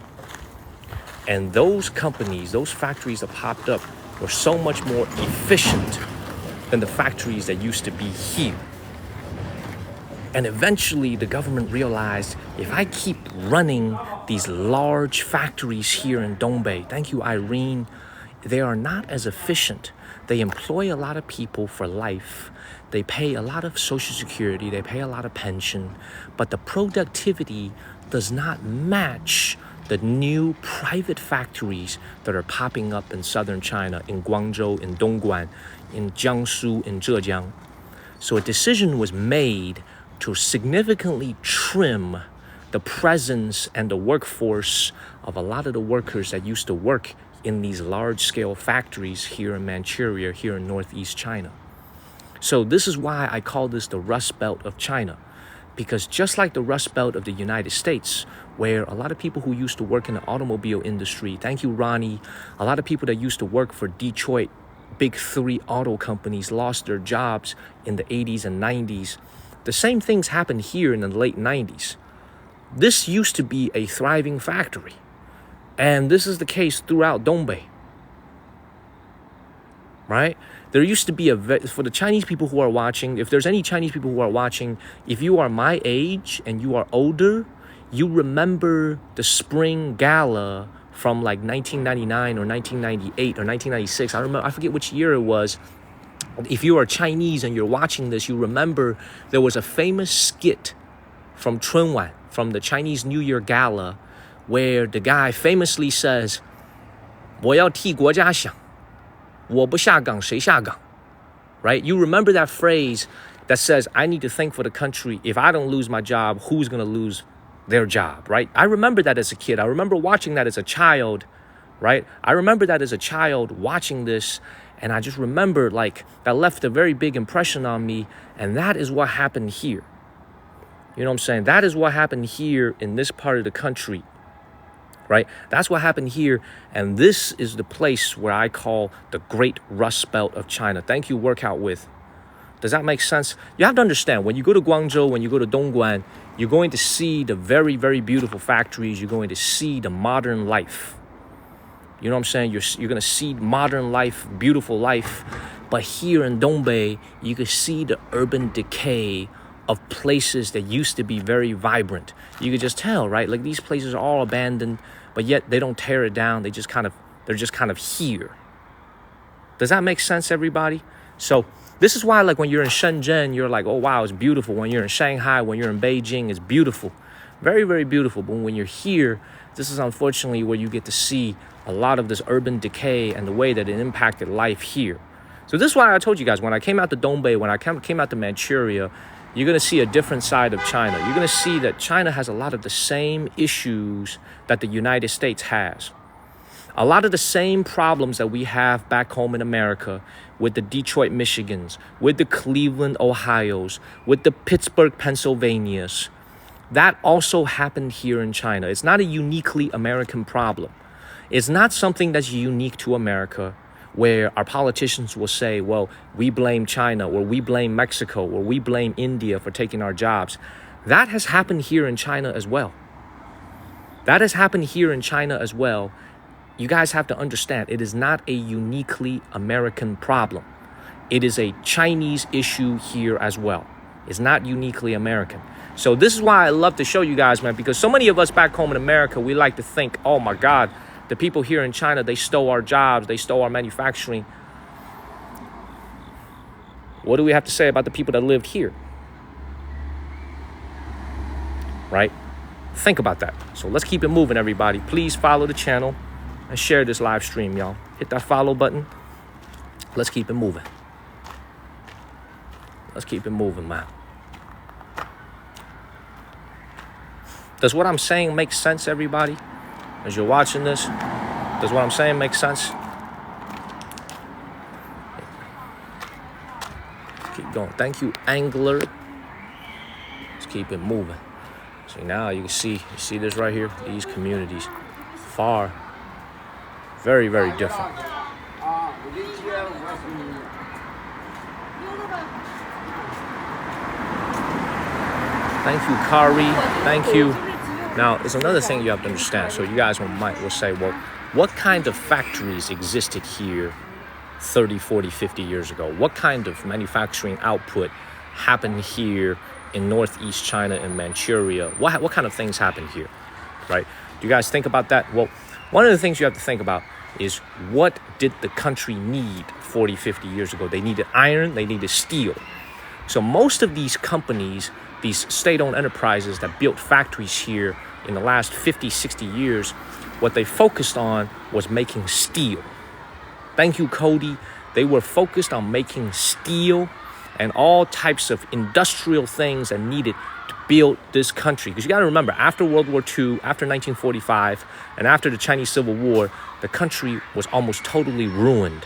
And those companies, those factories that popped up were so much more efficient than the factories that used to be here. And eventually the government realized, if I keep running these large factories here in Dongbei, thank you, Irene, they are not as efficient. They employ a lot of people for life. They pay a lot of Social Security. They pay a lot of pension. But the productivity does not match the new private factories that are popping up in southern China, in Guangzhou, in Dongguan, in Jiangsu, in Zhejiang. So a decision was made to significantly trim the presence and the workforce of a lot of the workers that used to work in these large-scale factories here in Manchuria, here in northeast China. So this is why I call this the Rust Belt of China, because just like the Rust Belt of the United States, where a lot of people who used to work in the automobile industry, thank you, Ronnie, a lot of people that used to work for Detroit big three auto companies lost their jobs in the 80s and 90s. The same things happened here in the late 90s. This used to be a thriving factory. And this is the case throughout Dongbei. right? There used to be for the Chinese people who are watching, if there's any Chinese people who are watching, if you are my age and you are older, you remember the spring gala from like 1999 or 1998 or 1996. I forget which year it was. If you are Chinese and you're watching this, you remember there was a famous skit from Chunwan, from the Chinese New Year Gala, where the guy famously says, 我要替国家想，我不下岗谁下岗? Right? You remember that phrase that says, I need to think for the country. If I don't lose my job, who's going to lose their job, right? I remember that as a kid. I remember watching that as a child, right? I remember that as a child watching this, and I just remember like that left a very big impression on me, and that is what happened here. You know what I'm saying? That is what happened here in this part of the country, right? That's what happened here, and this is the place where I call the Great Rust Belt of China. Thank you, Workout With. Does that make sense? You have to understand, when you go to Guangzhou, when you go to Dongguan, you're going to see the very, very beautiful factories. You're going to see the modern life. You know what I'm saying? You're going to see modern life, beautiful life. But here in Dongbei, you can see the urban decay of places that used to be very vibrant. You could just tell, right? Like these places are all abandoned, but yet they don't tear it down. They're just kind of here. Does that make sense, everybody? So this is why, like, when you're in Shenzhen, you're like, oh, wow, it's beautiful. When you're in Shanghai, when you're in Beijing, it's beautiful. Very, very beautiful. But when you're here, this is unfortunately where you get to see a lot of this urban decay and the way that it impacted life here. So this is why I told you guys, when I came out to Dongbei, when I came out to Manchuria, you're going to see a different side of China. You're going to see that China has a lot of the same issues that the United States has. A lot of the same problems that we have back home in America with the Detroit, Michigans, with the Cleveland, Ohios, with the Pittsburgh, Pennsylvanias. That also happened here in China. It's not a uniquely American problem. It's not something that's unique to America, where our politicians will say, well, we blame China, or we blame Mexico, or we blame India for taking our jobs. That has happened here in China as well. That has happened here in China as well. You guys have to understand, it is not a uniquely American problem. It is a Chinese issue here as well. It's not uniquely American. So this is why I love to show you guys, man, because so many of us back home in America, we like to think, oh my God, the people here in China, they stole our jobs, they stole our manufacturing. What do we have to say about the people that lived here? Right? Think about that. So let's keep it moving, everybody. Please follow the channel and share this live stream, y'all. Hit that follow button. Let's keep it moving. Let's keep it moving, man. Does what I'm saying make sense, everybody? As you're watching this, does what I'm saying make sense? Keep going. Thank you, Angler. Let's keep it moving. So now you see this right here? These communities, far, very, very different. Thank you, Kari. Thank you. Now, there's another thing you have to understand. So you guys will say, well, what kind of factories existed here 30, 40, 50 years ago? What kind of manufacturing output happened here in Northeast China and Manchuria? What kind of things happened here, right? Do you guys think about that? Well, one of the things you have to think about is, what did the country need 40, 50 years ago? They needed iron, they needed steel. So most of these companies, these state-owned enterprises that built factories here in the last 50, 60 years, what they focused on was making steel. Thank you, Cody. They were focused on making steel and all types of industrial things that needed to build this country. Because you got to remember, after World War II, after 1945, and after the Chinese Civil War, the country was almost totally ruined.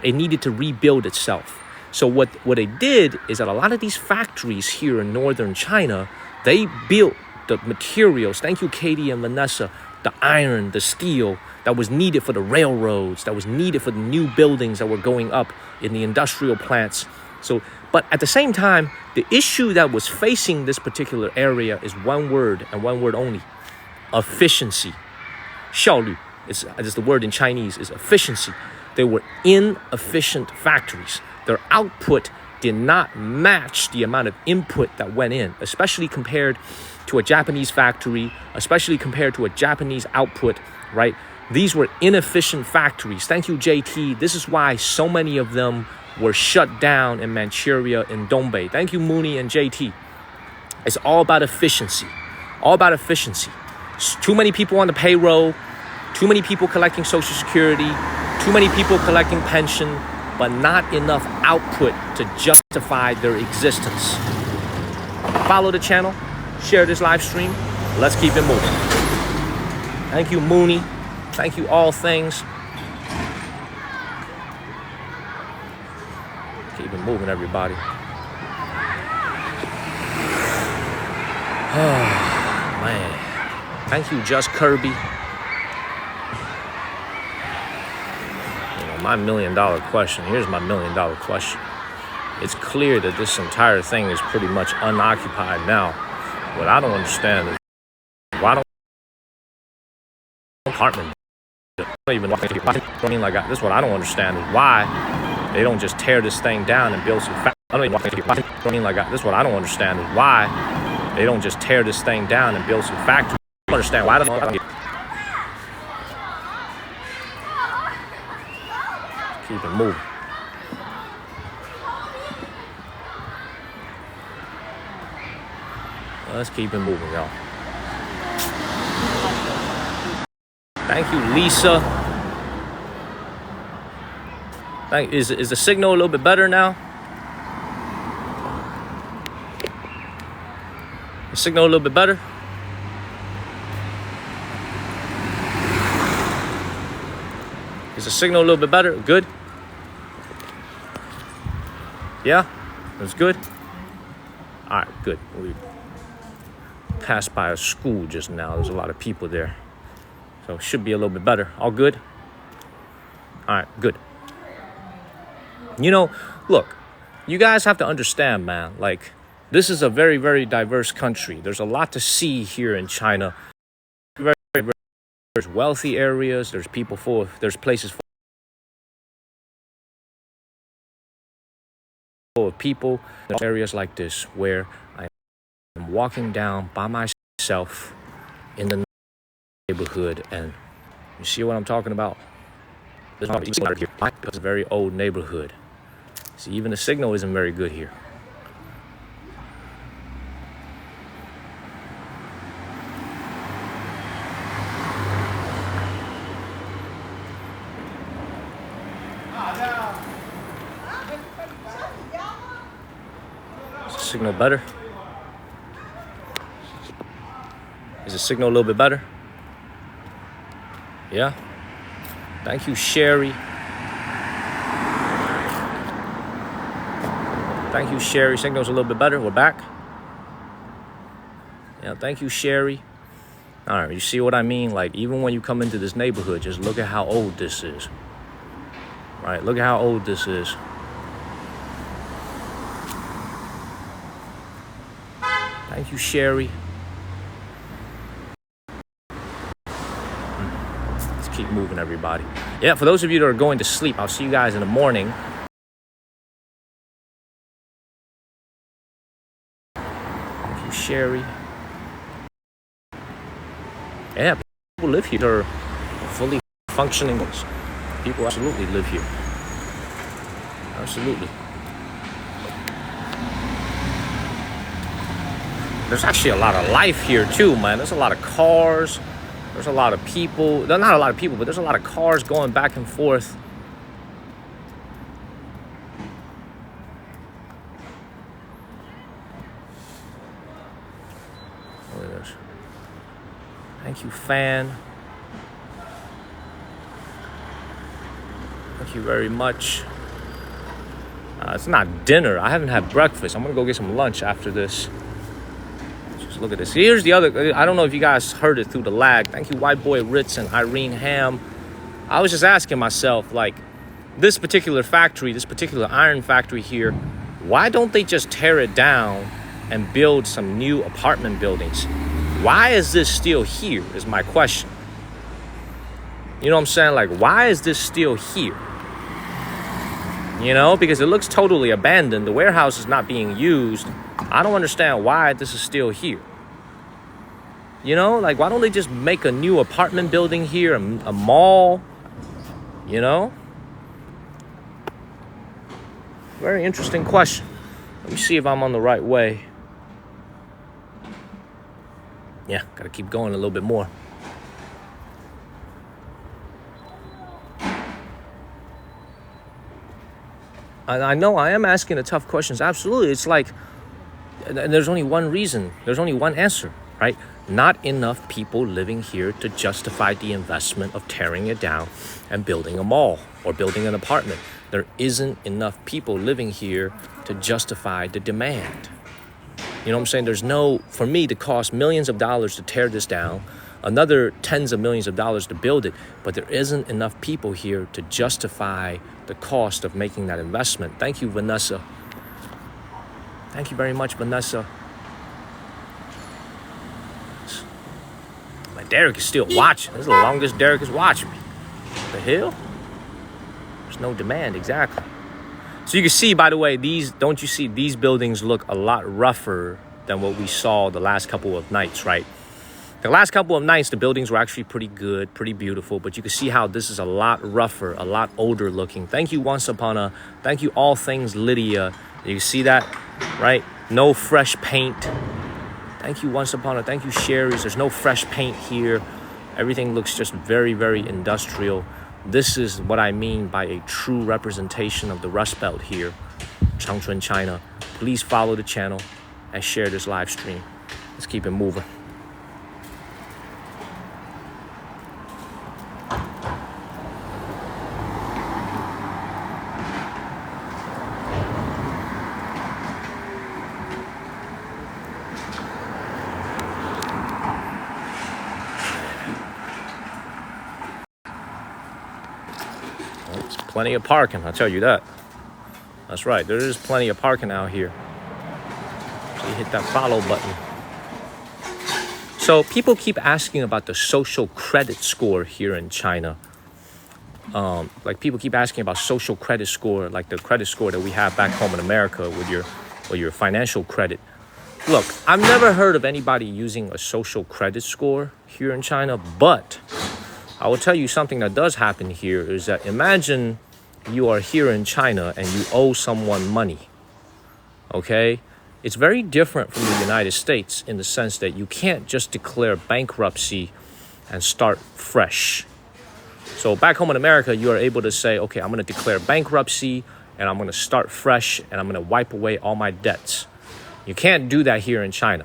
It needed to rebuild itself. So what they did is that a lot of these factories here in northern China, they built the materials, thank you, Katie and Vanessa, the iron, the steel that was needed for the railroads, that was needed for the new buildings that were going up in the industrial plants. So, but at the same time, the issue that was facing this particular area is one word and one word only: efficiency. 效率 is the word in Chinese, is efficiency. They were inefficient factories. Their output did not match the amount of input that went in, especially compared to a Japanese factory, especially compared to a Japanese output, right? These were inefficient factories. Thank you, JT. This is why so many of them were shut down in Manchuria and Dongbei. Thank you, Mooney and JT. It's all about efficiency. All about efficiency. Too many people on the payroll, too many people collecting Social Security, too many people collecting pension, but not enough output to justify their existence. Follow the channel, share this live stream. Let's keep it moving. Thank you, Mooney. Thank you, All Things. Keep it moving, everybody. Oh, man. Thank you, Just Kirby. My $1 million question. Here's my $1 million question. It's clear that this entire thing is pretty much unoccupied now. What I don't understand is why don't apartment? I don't even like this. What I don't understand is why they don't just tear this thing down and build some. I don't even like this. What I don't understand is why they don't just tear this thing down and build some factories. I don't understand why I don't get. Keep it moving. Let's keep it moving, y'all. Thank you, Lisa. Is the signal a little bit better now? The signal a little bit better? Is the signal a little bit better? Good? Yeah? It was good? All right, good. We passed by a school just now. There's a lot of people there. So it should be a little bit better. All good? All right, good. You know, look, you guys have to understand, man, like, this is a very, very diverse country. There's a lot to see here in China. Very, very, there's wealthy areas. There's there's places full of people. There's areas like this where I'm walking down by myself in the neighborhood, and you see what I'm talking about? It's a very old neighborhood. See, even the signal isn't very good here. Is the signal better? Is the signal a little bit better? Yeah? Thank you, Sherry. Thank you, Sherry. Signal's a little bit better. We're back. Yeah, thank you, Sherry. All right, you see what I mean? Like, even when you come into this neighborhood, just look at how old this is. Right? Look at how old this is. Thank you, Sherry. Let's keep moving, everybody. Yeah, for those of you that are going to sleep, I'll see you guys in the morning. Thank you, Sherry. Yeah, people live here. They're fully functioning. People absolutely live here. Absolutely. There's actually a lot of life here too, man. There's a lot of cars. There's a lot of people. There's not a lot of people, but there's a lot of cars going back and forth. Look at this. Thank you, Fan. Thank you very much. It's not dinner. I haven't had breakfast. I'm gonna go get some lunch after this. Just look at this. Here's the other. I don't know if you guys heard it through the lag. Thank you, White Boy Ritz and Irene Ham. I was just asking myself, like, this particular factory, this particular iron factory here, why don't they just tear it down and build some new apartment buildings? Why is this still here, is my question. You know what I'm saying? Like, why is this still here? You know, because it looks totally abandoned. The warehouse is not being used. I don't understand why this is still here. You know, like, why don't they just make a new apartment building here, a mall? You know? Very interesting question. Let me see if I'm on the right way. Yeah, gotta keep going a little bit more. I know I am asking the tough questions. Absolutely. It's like, and there's only one reason. There's only one answer, right? Not enough people living here to justify the investment of tearing it down and building a mall or building an apartment. There isn't enough people living here to justify the demand. You know what I'm saying? There's no, for me, to cost millions of dollars to tear this down, another tens of millions of dollars to build it, but there isn't enough people here to justify the cost of making that investment. Thank you, Vanessa. Thank you very much, Vanessa. My Derek is still watching. This is the longest Derek is watching me. What the hell? There's no demand, exactly. So you can see, by the way, don't you see these buildings look a lot rougher than what we saw the last couple of nights, right? The last couple of nights, the buildings were actually pretty good, pretty beautiful, but you can see how this is a lot rougher, a lot older looking. Thank you, thank you, All Things Lydia. You can see that, right? No fresh paint. Thank you, thank you, Sherry's. There's no fresh paint here. Everything looks just very, very industrial. This is what I mean by a true representation of the Rust Belt here, Changchun, China. Please follow the channel and share this live stream. Let's keep it moving. Plenty of parking, I'll tell you that. That's right, there is plenty of parking out here. So you hit that follow button. So people keep asking about the social credit score here in China. Like people keep asking about social credit score, like the credit score that we have back home in America with your financial credit. Look, I've never heard of anybody using a social credit score here in China, but I will tell you something that does happen here is that imagine you are here in China and you owe someone money, okay? It's very different from the United States in the sense that you can't just declare bankruptcy and start fresh. So back home in America, you are able to say, okay, I'm going to declare bankruptcy and I'm going to start fresh and I'm going to wipe away all my debts. You can't do that here in China.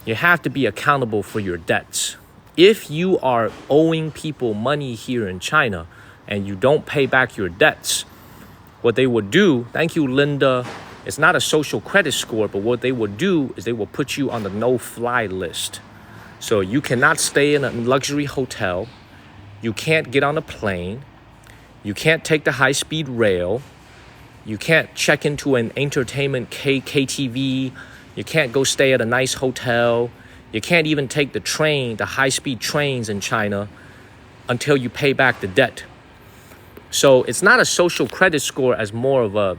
You have to be accountable for your debts. If you are owing people money here in China and you don't pay back your debts, what they would do, thank you, Linda, it's not a social credit score, but what they would do is they will put you on the no-fly list. So you cannot stay in a luxury hotel. You can't get on a plane. You can't take the high-speed rail. You can't check into an entertainment KTV. You can't go stay at a nice hotel. You can't even take the train, the high-speed trains in China until you pay back the debt. So it's not a social credit score as more of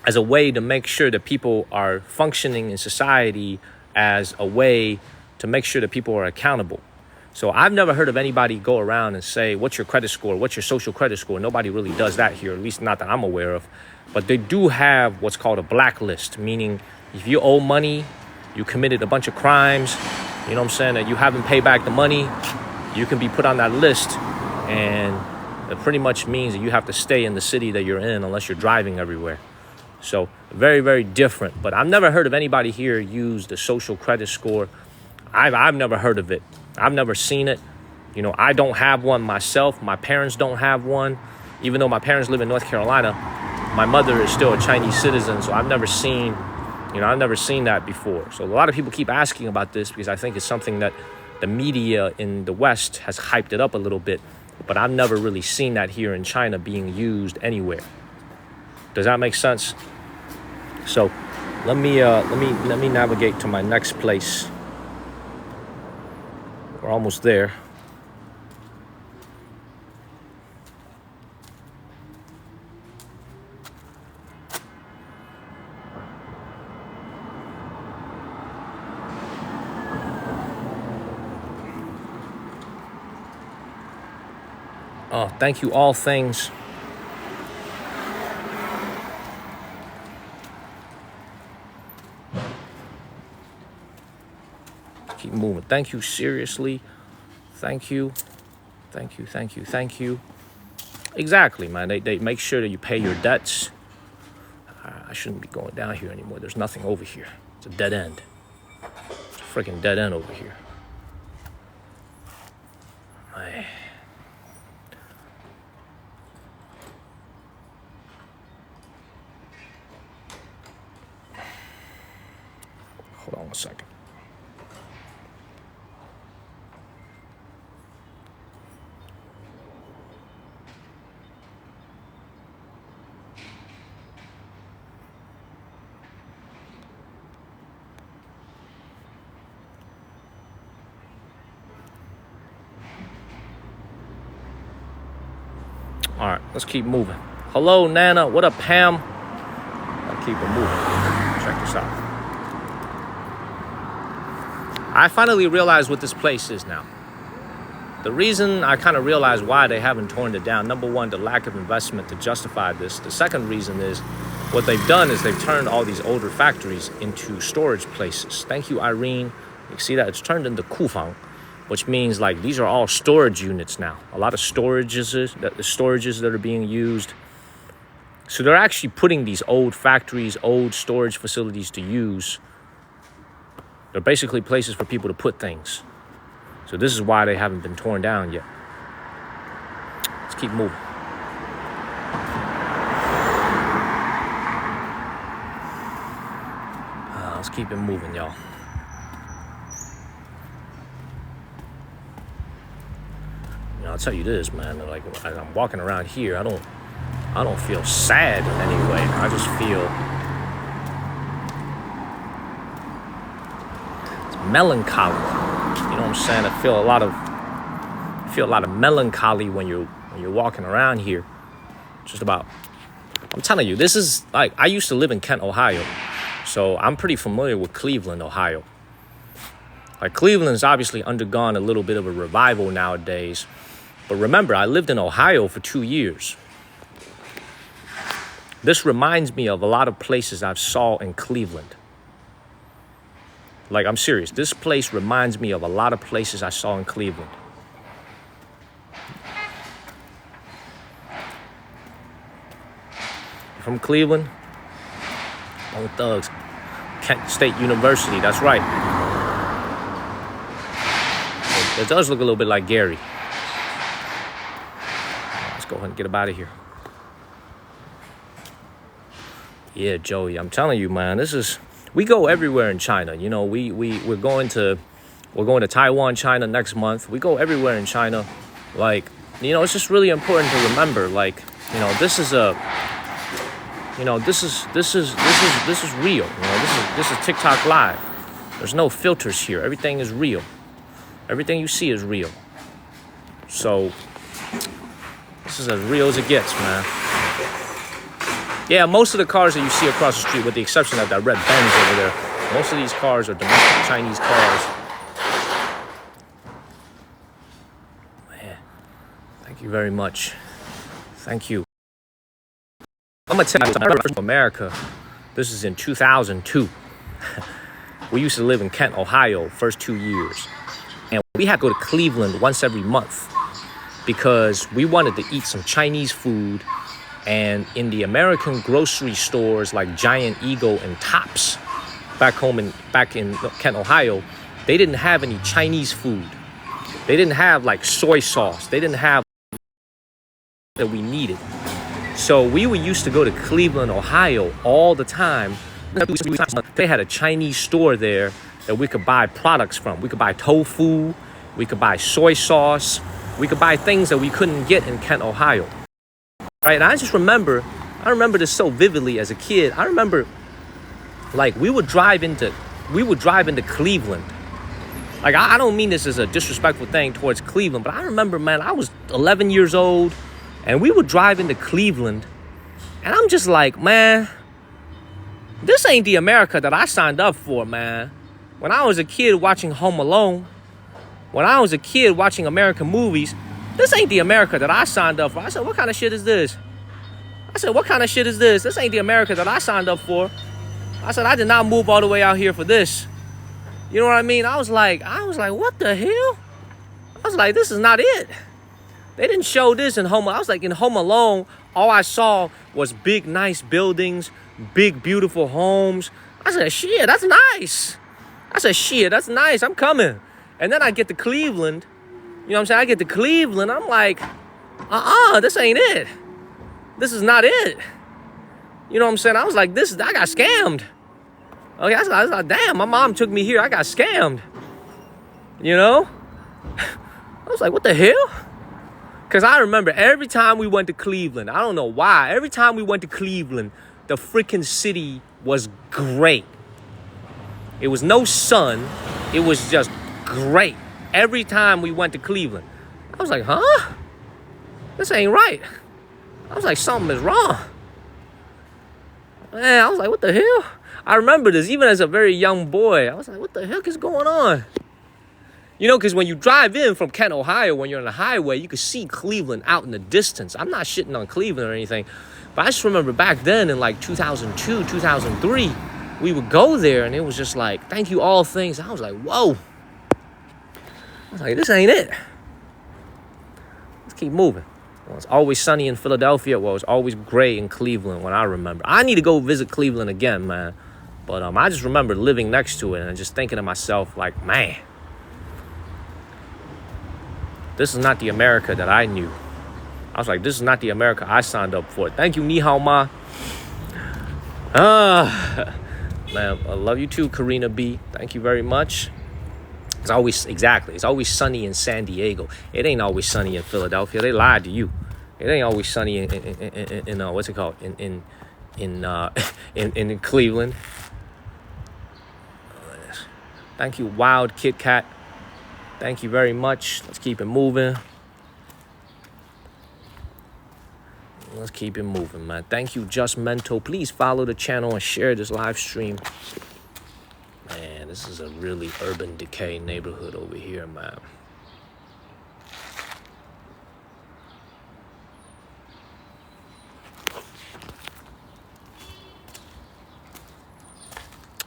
as a way to make sure that people are functioning in society as a way to make sure that people are accountable. So I've never heard of anybody go around and say, what's your credit score? What's your social credit score? Nobody really does that here, at least not that I'm aware of. But they do have what's called a blacklist, meaning if you owe money, you committed a bunch of crimes, you know what I'm saying, that you haven't paid back the money, you can be put on that list. And it pretty much means that you have to stay in the city that you're in unless you're driving everywhere. So very, very different. But I've never heard of anybody here use the social credit score. I've never heard of it. I've never seen it. You know, I don't have one myself. My parents don't have one. Even though my parents live in North Carolina, my mother is still a Chinese citizen. So I've never seen that before. So a lot of people keep asking about this because I think it's something that the media in the West has hyped it up a little bit. But I've never really seen that here in China being used anywhere. Does that make sense? So let me navigate to my next place. We're almost there. Thank you, all things. Keep moving. Thank you, seriously. Thank you. Thank you, thank you, thank you. Exactly, man. They make sure that you pay your debts. I shouldn't be going down here anymore. There's nothing over here. It's a dead end. It's a freaking dead end over here. Man. Hold on one second. All right, let's keep moving. Hello, Nana. What up, Pam? I'll keep it moving. Check this out. I finally realized what this place is now. The reason I kind of realized why they haven't torn it down, number one, the lack of investment to justify this. The second reason is what they've done is they've turned all these older factories into storage places. Thank you, Irene. You can see that it's turned into kufang, which means like these are all storage units now. A lot of storages that are being used. So they're actually putting these old factories, old storage facilities to use. They're basically places for people to put things. So this is why they haven't been torn down yet. Let's keep moving. Let's keep it moving, y'all. I'll tell you this, man. Like, as I'm walking around here, I don't feel sad in any way. I just feel it's melancholy. You know what I'm saying? I feel a lot of melancholy when you're walking around here. Just about. I'm telling you, this is like I used to live in Kent, Ohio, so I'm pretty familiar with Cleveland, Ohio. Like Cleveland's obviously undergone a little bit of a revival nowadays. But remember, I lived in Ohio for 2 years. This reminds me of a lot of places I've saw in Cleveland. Like, I'm serious. This place reminds me of a lot of places I saw in Cleveland. From Cleveland, Old Thugs, Kent State University, that's right. It does look a little bit like Gary. Go ahead and get up out of here. Yeah, Joey, I'm telling you, man, we go everywhere in China. You know, we're going to Taiwan, China next month. We go everywhere in China. Like, you know, it's just really important to remember, like, you know, this is real. You know, this is TikTok Live. There's no filters here. Everything is real. Everything you see is real. So this is as real as it gets, man. Yeah, most of the cars that you see across the street, with the exception of that red Benz over there, most of these cars are domestic Chinese cars. Man, thank you very much. Thank you. I'm going to tell you, in America, this is in 2002. We used to live in Kent, Ohio, first 2 years. And we had to go to Cleveland once every month because we wanted to eat some Chinese food. And in the American grocery stores like Giant Eagle and Tops back in Kent, Ohio, they didn't have any Chinese food. They didn't have like soy sauce. They didn't have that we needed. So we used to go to Cleveland, Ohio all the time. They had a Chinese store there that we could buy products from. We could buy tofu. We could buy soy sauce. We could buy things that we couldn't get in Kent, Ohio. Right? And I remember this so vividly as a kid. I remember, like, we would drive into Cleveland. Like, I don't mean this as a disrespectful thing towards Cleveland, but I remember, man, I was 11 years old, and we would drive into Cleveland, and I'm just like, man, this ain't the America that I signed up for, man. When I was a kid watching Home Alone, when I was a kid watching American movies, this ain't the America that I signed up for. I said, what kind of shit is this? I said, what kind of shit is this? This ain't the America that I signed up for. I said, I did not move all the way out here for this. You know what I mean? I was like, what the hell? I was like, this is not it. They didn't show this in Home. I was like, in Home Alone, all I saw was big, nice buildings, big, beautiful homes. I said, shit, that's nice. I said, shit, that's nice. I'm coming. And then I get to Cleveland. You know what I'm saying? I get to Cleveland. I'm like, this ain't it. This is not it. You know what I'm saying? I was like, I got scammed. Okay, I was like, damn, my mom took me here. I got scammed. You know? I was like, what the hell? Because I remember every time we went to Cleveland, I don't know why, every time we went to Cleveland, the freaking city was great. It was no sun. It was just great. Every time we went to Cleveland. I was like, huh? This ain't right. I was like, something is wrong. Man, I was like, what the hell? I remember this even as a very young boy. I was like, what the heck is going on? You know, because when you drive in from Kent, Ohio, when you're on the highway, you can see Cleveland out in the distance. I'm not shitting on Cleveland or anything, but I just remember back then in like 2002, 2003, we would go there and it was just like, thank you, all things. I was like, whoa. I was like, this ain't it. Let's keep moving. Well, it's always sunny in Philadelphia. Well, it's always gray in Cleveland when I remember. I need to go visit Cleveland again, man. But I just remember living next to it and just thinking to myself, like, man, this is not the America that I knew. I was like, this is not the America I signed up for. Thank you, Ni Hao Ma. Man, I love you too, Karina B. Thank you very much. It's always sunny in San Diego. It ain't always sunny in Philadelphia. They lied to you. It ain't always sunny in what's it called? In Cleveland. Thank you, Wild Kit Kat. Thank you very much. Let's keep it moving. Let's keep it moving, man. Thank you, Just Mental. Please follow the channel and share this live stream. Man, this is a really urban decay neighborhood over here, man.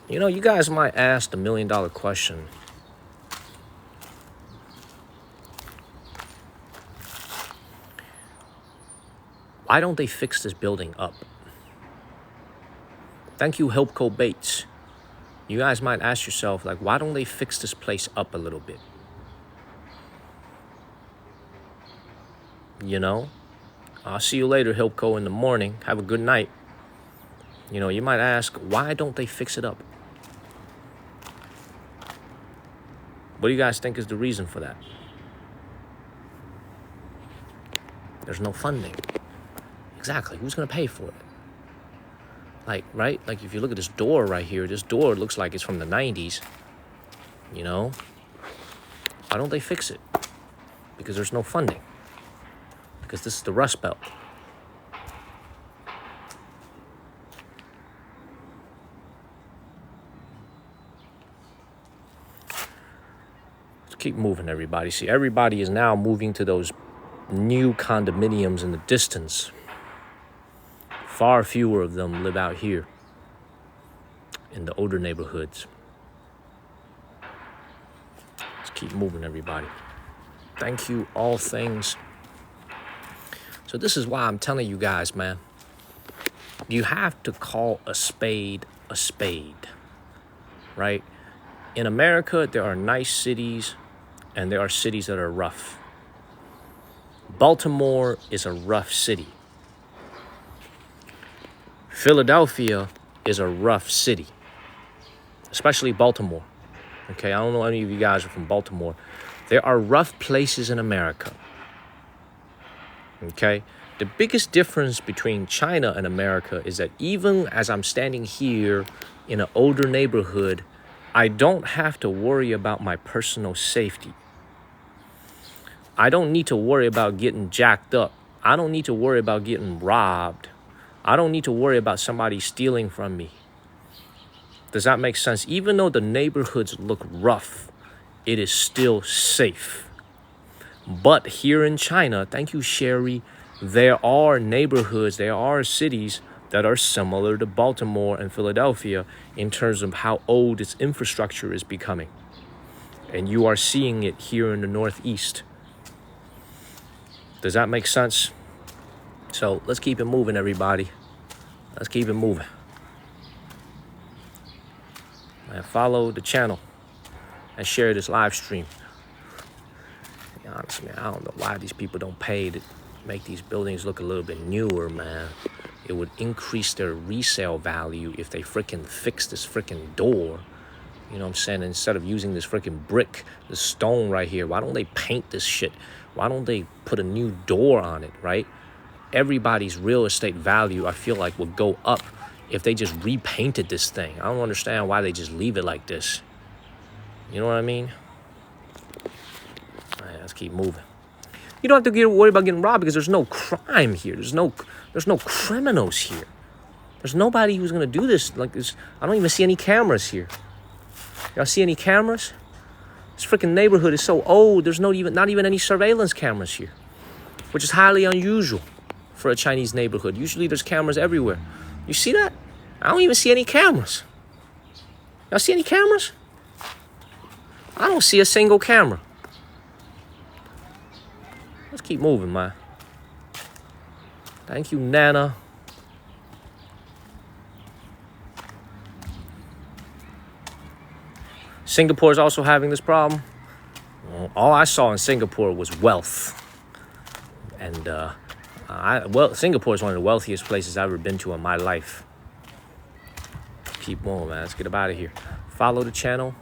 You know, you guys might ask the $1 million question. Why don't they fix this building up? Thank you, Helpco Bates. You guys might ask yourself, like, why don't they fix this place up a little bit? You know? I'll see you later, Helpco, in the morning. Have a good night. You know, you might ask, why don't they fix it up? What do you guys think is the reason for that? There's no funding. Exactly. Who's going to pay for it? Like, right? Like, if you look at this door right here, this door looks like it's from the 90s. You know? Why don't they fix it? Because there's no funding. Because this is the Rust Belt. Let's keep moving, everybody. See, everybody is now moving to those new condominiums in the distance. Far fewer of them live out here in the older neighborhoods. Let's keep moving, everybody. Thank you, all things. So this is why I'm telling you guys, man. You have to call a spade, right? In America, there are nice cities and there are cities that are rough. Baltimore is a rough city. Philadelphia is a rough city, especially Baltimore. Okay, I don't know any of you guys are from Baltimore. There are rough places in America. Okay, the biggest difference between China and America is that even as I'm standing here in an older neighborhood, I don't have to worry about my personal safety. I don't need to worry about getting jacked up. I don't need to worry about getting robbed. I don't need to worry about somebody stealing from me. Does that make sense? Even though the neighborhoods look rough, it is still safe. But here in China, thank you, Sherry, there are neighborhoods, there are cities that are similar to Baltimore and Philadelphia in terms of how old its infrastructure is becoming. And you are seeing it here in the Northeast. Does that make sense? So let's keep it moving, everybody. Let's keep it moving. And follow the channel and share this live stream. Honestly, man, I don't know why these people don't pay to make these buildings look a little bit newer, man. It would increase their resale value if they freaking fix this freaking door. You know what I'm saying? Instead of using this freaking brick, this stone right here, why don't they paint this shit? Why don't they put a new door on it, right? Everybody's real estate value, I feel like, would go up if they just repainted this thing. I don't understand why they just leave it like this. You know what I mean? All right, let's keep moving. You don't have to get worried about getting robbed because there's no crime here. There's no criminals here. There's nobody who's gonna do this like this. I don't even see any cameras here. Y'all see any cameras? This freaking neighborhood is so old. There's not even any surveillance cameras here, which is highly unusual for a Chinese neighborhood. Usually there's cameras everywhere. You see that? I don't even see any cameras. Y'all see any cameras? I don't see a single camera. Let's keep moving, man. Thank you, Nana. Singapore is also having this problem. All I saw in Singapore was wealth. And Singapore is one of the wealthiest places I've ever been to in my life. Keep moving, man. Let's get up out of here. Follow the channel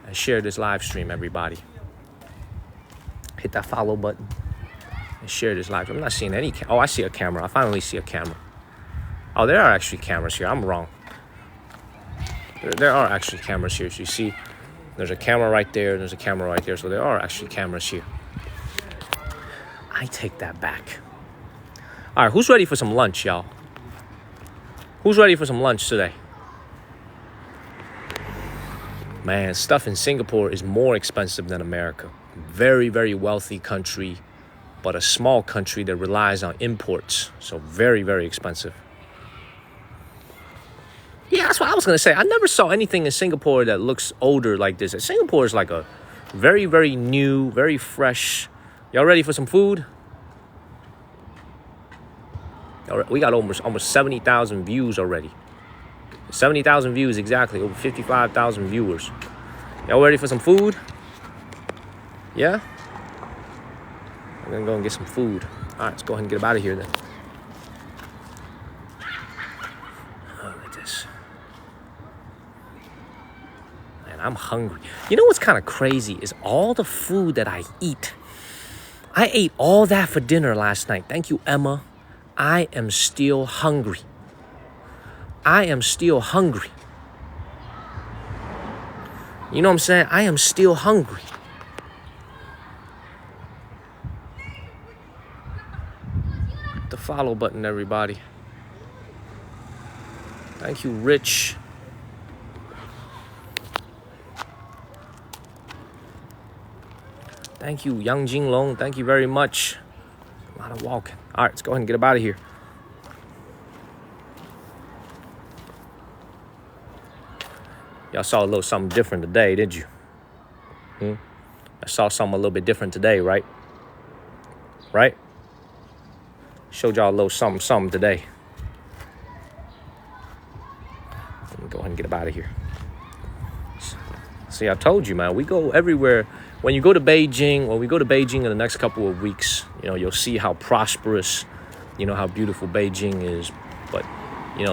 and share this live stream, everybody. Hit that follow button and share this live. I'm not seeing any. Oh, I see a camera. I finally see a camera. Oh, there are actually cameras here. I'm wrong. There are actually cameras here. So you see, there's a camera right there. There's a camera right there. So there are actually cameras here. I take that back. All right, who's ready for some lunch, y'all? Who's ready for some lunch today? Man, stuff in Singapore is more expensive than America. Very, very wealthy country, but a small country that relies on imports. So very, very expensive. Yeah, that's what I was going to say. I never saw anything in Singapore that looks older like this. Singapore is like a very, very new, very fresh. Y'all ready for some food? We got almost 70,000 views already. 70,000 views exactly. Over 55,000 viewers. Y'all ready for some food? Yeah? I'm going to go and get some food. All right, let's go ahead and get up out of here then. Look at this. Man, I'm hungry. You know what's kind of crazy is all the food that I eat. I ate all that for dinner last night. Thank you, Emma. I am still hungry. I am still hungry. You know what I'm saying? I am still hungry. The follow button, everybody. Thank you, Rich. Thank you, Yang Jinglong. Thank you very much. A lot of walking. All right, let's go ahead and get up out of here. Y'all saw a little something different today, did you? I saw something a little bit different today, right? Right? Showed y'all a little something today. Let me go ahead and get up out of here. See, I told you, man, we go everywhere. When we go to Beijing in the next couple of weeks, you'll see how prosperous, how beautiful Beijing is. But,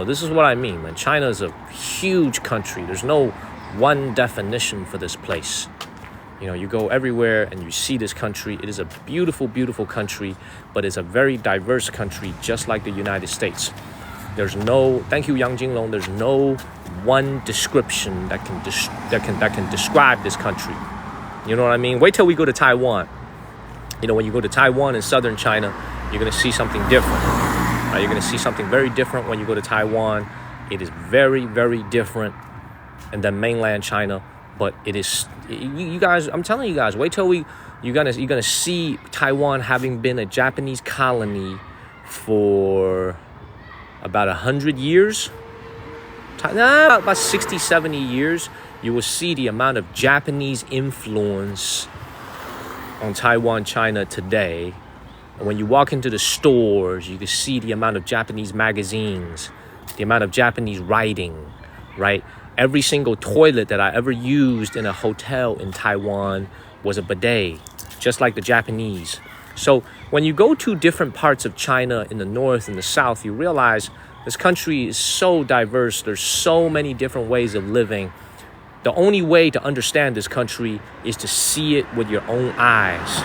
this is what I mean, man. China is a huge country. There's no one definition for this place. You go everywhere and you see this country. It is a beautiful, beautiful country, but it's a very diverse country, just like the United States. Thank you, Yang Jinglong. There's no one description that can describe this country. You know what I mean? Wait till we go to Taiwan. When you go to Taiwan in southern China, you're going to see something different. You're going to see something very different when you go to Taiwan. It is very, very different than mainland China. But it is, you guys, I'm telling you guys, wait till we you're gonna see Taiwan having been a Japanese colony for about 100 years. About 60, 70 years. You will see the amount of Japanese influence on Taiwan, China today. And when you walk into the stores, you can see the amount of Japanese magazines, the amount of Japanese writing, right? Every single toilet that I ever used in a hotel in Taiwan was a bidet, just like the Japanese. So when you go to different parts of China in the north and the south, you realize this country is so diverse. There's so many different ways of living. The only way to understand this country is to see it with your own eyes.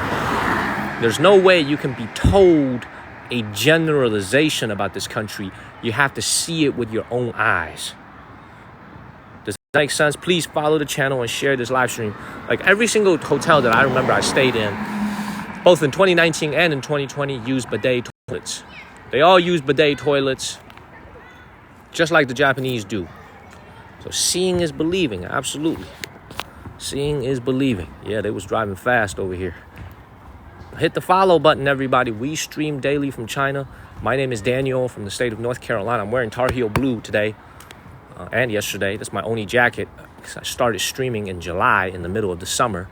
There's no way you can be told a generalization about this country. You have to see it with your own eyes. Does that make sense? Please follow the channel and share this live stream. Like every single hotel that I remember I stayed in, both in 2019 and in 2020, used bidet toilets. They all use bidet toilets, just like the Japanese do. So seeing is believing, absolutely. Seeing is believing. Yeah, they was driving fast over here. Hit the follow button, everybody. We stream daily from China. My name is Daniel from the state of North Carolina. I'm wearing Tar Heel blue today and yesterday. That's my only jacket. I started streaming in July in the middle of the summer.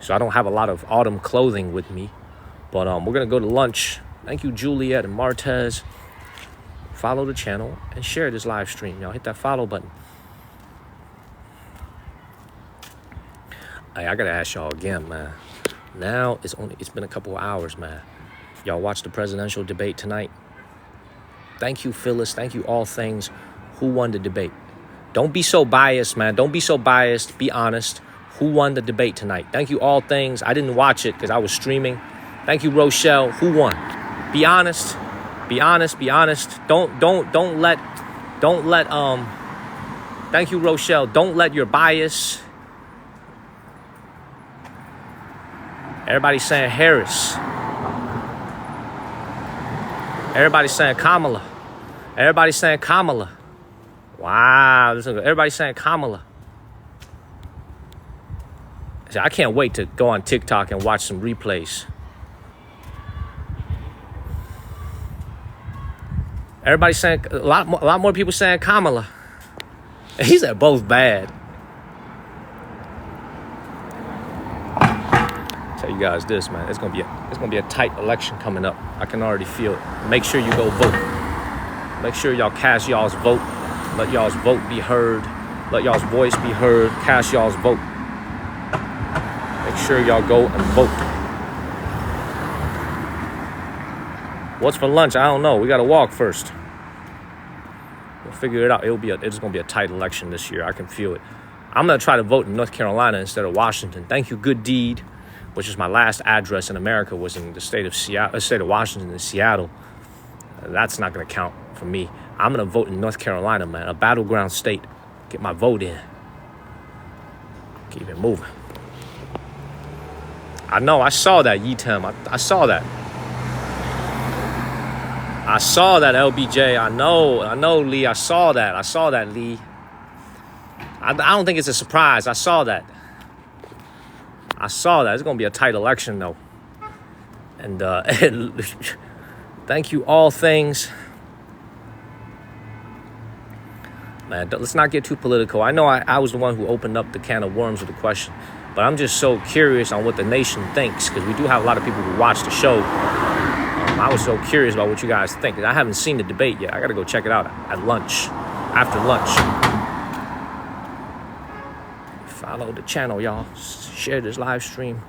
So I don't have a lot of autumn clothing with me. But we're going to go to lunch. Thank you, Juliet and Martez. Follow the channel and share this live stream. Y'all hit that follow button. Hey, I gotta ask y'all again, man. Now it's been a couple of hours, man. Y'all watch the presidential debate tonight. Thank you, Phyllis. Thank you, All Things. Who won the debate? Don't be so biased, man. Don't be so biased. Be honest. Who won the debate tonight? Thank you, All Things. I didn't watch it because I was streaming. Thank you, Rochelle. Who won? Be honest. Be honest. Be honest. Don't let. Thank you, Rochelle. Don't let your bias. Everybody's saying Harris. Everybody's saying Kamala. Everybody's saying Kamala. Wow. Everybody's saying Kamala. I can't wait to go on TikTok and watch some replays. Everybody's saying a lot more people saying Kamala. He said both bad. Tell you guys this, man. It's gonna be a tight election coming up. I can already feel it. Make sure you go vote. Make sure y'all cast y'all's vote. Let y'all's vote be heard. Let y'all's voice be heard. Cast y'all's vote. Make sure y'all go and vote. What's for lunch? I don't know. We gotta walk first. We'll figure it out. It's gonna be a tight election this year. I can feel it. I'm gonna try to vote in North Carolina instead of Washington. Thank you, Good Deed, which is my last address in America, was in the state of Washington in Seattle. That's not gonna count for me. I'm gonna vote in North Carolina, man, a battleground state. Get my vote in. Keep it moving. I know. I saw that, Yitem. I saw that. I saw that, LBJ. I know, Lee. I saw that, Lee. I don't think it's a surprise. I saw that. It's going to be a tight election, though. And thank you, All Things. Man, let's not get too political. I know I was the one who opened up the can of worms with the question. But I'm just so curious on what the nation thinks, because we do have a lot of people who watch the show. I was so curious about what you guys think. I haven't seen the debate yet. I got to go check it out at lunch, after lunch. Follow the channel, y'all. Share this live stream.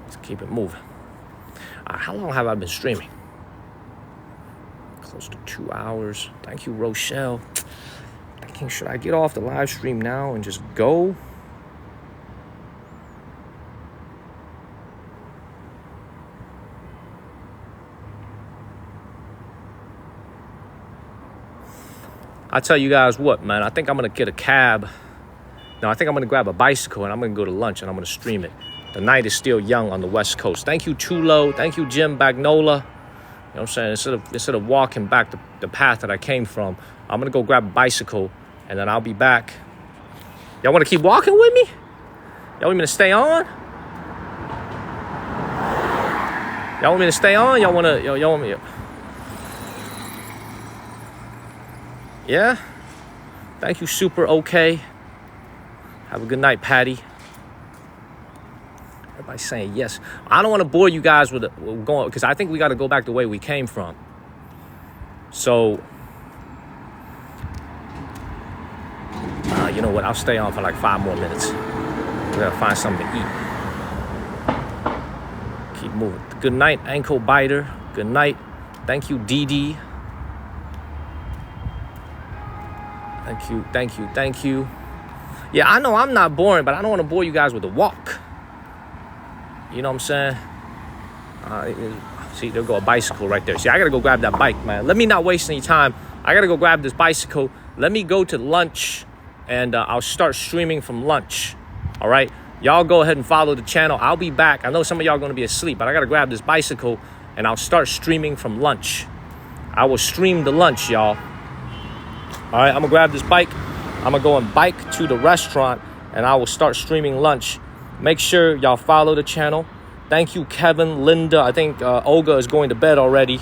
Let's keep it moving. How long have I been streaming? Close to 2 hours. Thank you, Rochelle. Thinking, should I get off the live stream now and just go? I tell you guys what, man. I think I'm going to get a cab. No, I think I'm going to grab a bicycle and I'm going to go to lunch and I'm going to stream it. The night is still young on the West Coast. Thank you, Chulo. Thank you, Jim Bagnola. You know what I'm saying? Instead of walking back the path that I came from, I'm going to go grab a bicycle and then I'll be back. Y'all want to keep walking with me? Y'all want me to stay on? Y'all want me to stay on? Y'all want me? Yeah? Thank you, super okay. Have a good night, Patty. Everybody's saying yes. I don't want to bore you guys with going, because I think we got to go back the way we came from. So, you know what? I'll stay on for like 5 more minutes. We gotta find something to eat. Keep moving. Good night, ankle biter. Good night. Thank you, Dee Dee. Thank you. Yeah, I know I'm not boring, but I don't want to bore you guys with the walk. You know what I'm saying? See, there go a bicycle right there. See, I gotta go grab that bike, man. Let me not waste any time. I gotta go grab this bicycle. Let me go to lunch, and I'll start streaming from lunch. All right? Y'all go ahead and follow the channel. I'll be back. I know some of y'all are gonna be asleep, but I gotta grab this bicycle, and I'll start streaming from lunch. I will stream the lunch, y'all. All right, I'm gonna grab this bike. I'm gonna go and bike to the restaurant, and I will start streaming lunch. Make sure y'all follow the channel. Thank you, Kevin, Linda. I think Olga is going to bed already.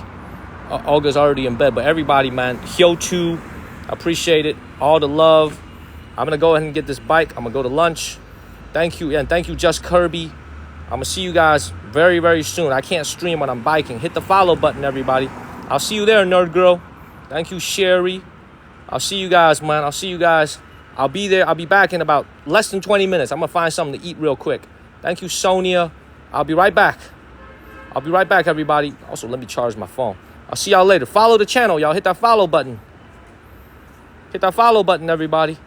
Olga's already in bed, but everybody, man. Hyo2, appreciate it. All the love. I'm gonna go ahead and get this bike. I'm gonna go to lunch. Thank you, and thank you, Just Kirby. I'm gonna see you guys very, very soon. I can't stream when I'm biking. Hit the follow button, everybody. I'll see you there, Nerd Girl. Thank you, Sherry. I'll see you guys, man. I'll see you guys. I'll be there. I'll be back in about less than 20 minutes. I'm going to find something to eat real quick. Thank you, Sonia. I'll be right back. I'll be right back, everybody. Also, let me charge my phone. I'll see y'all later. Follow the channel, y'all. Hit that follow button. Hit that follow button, everybody.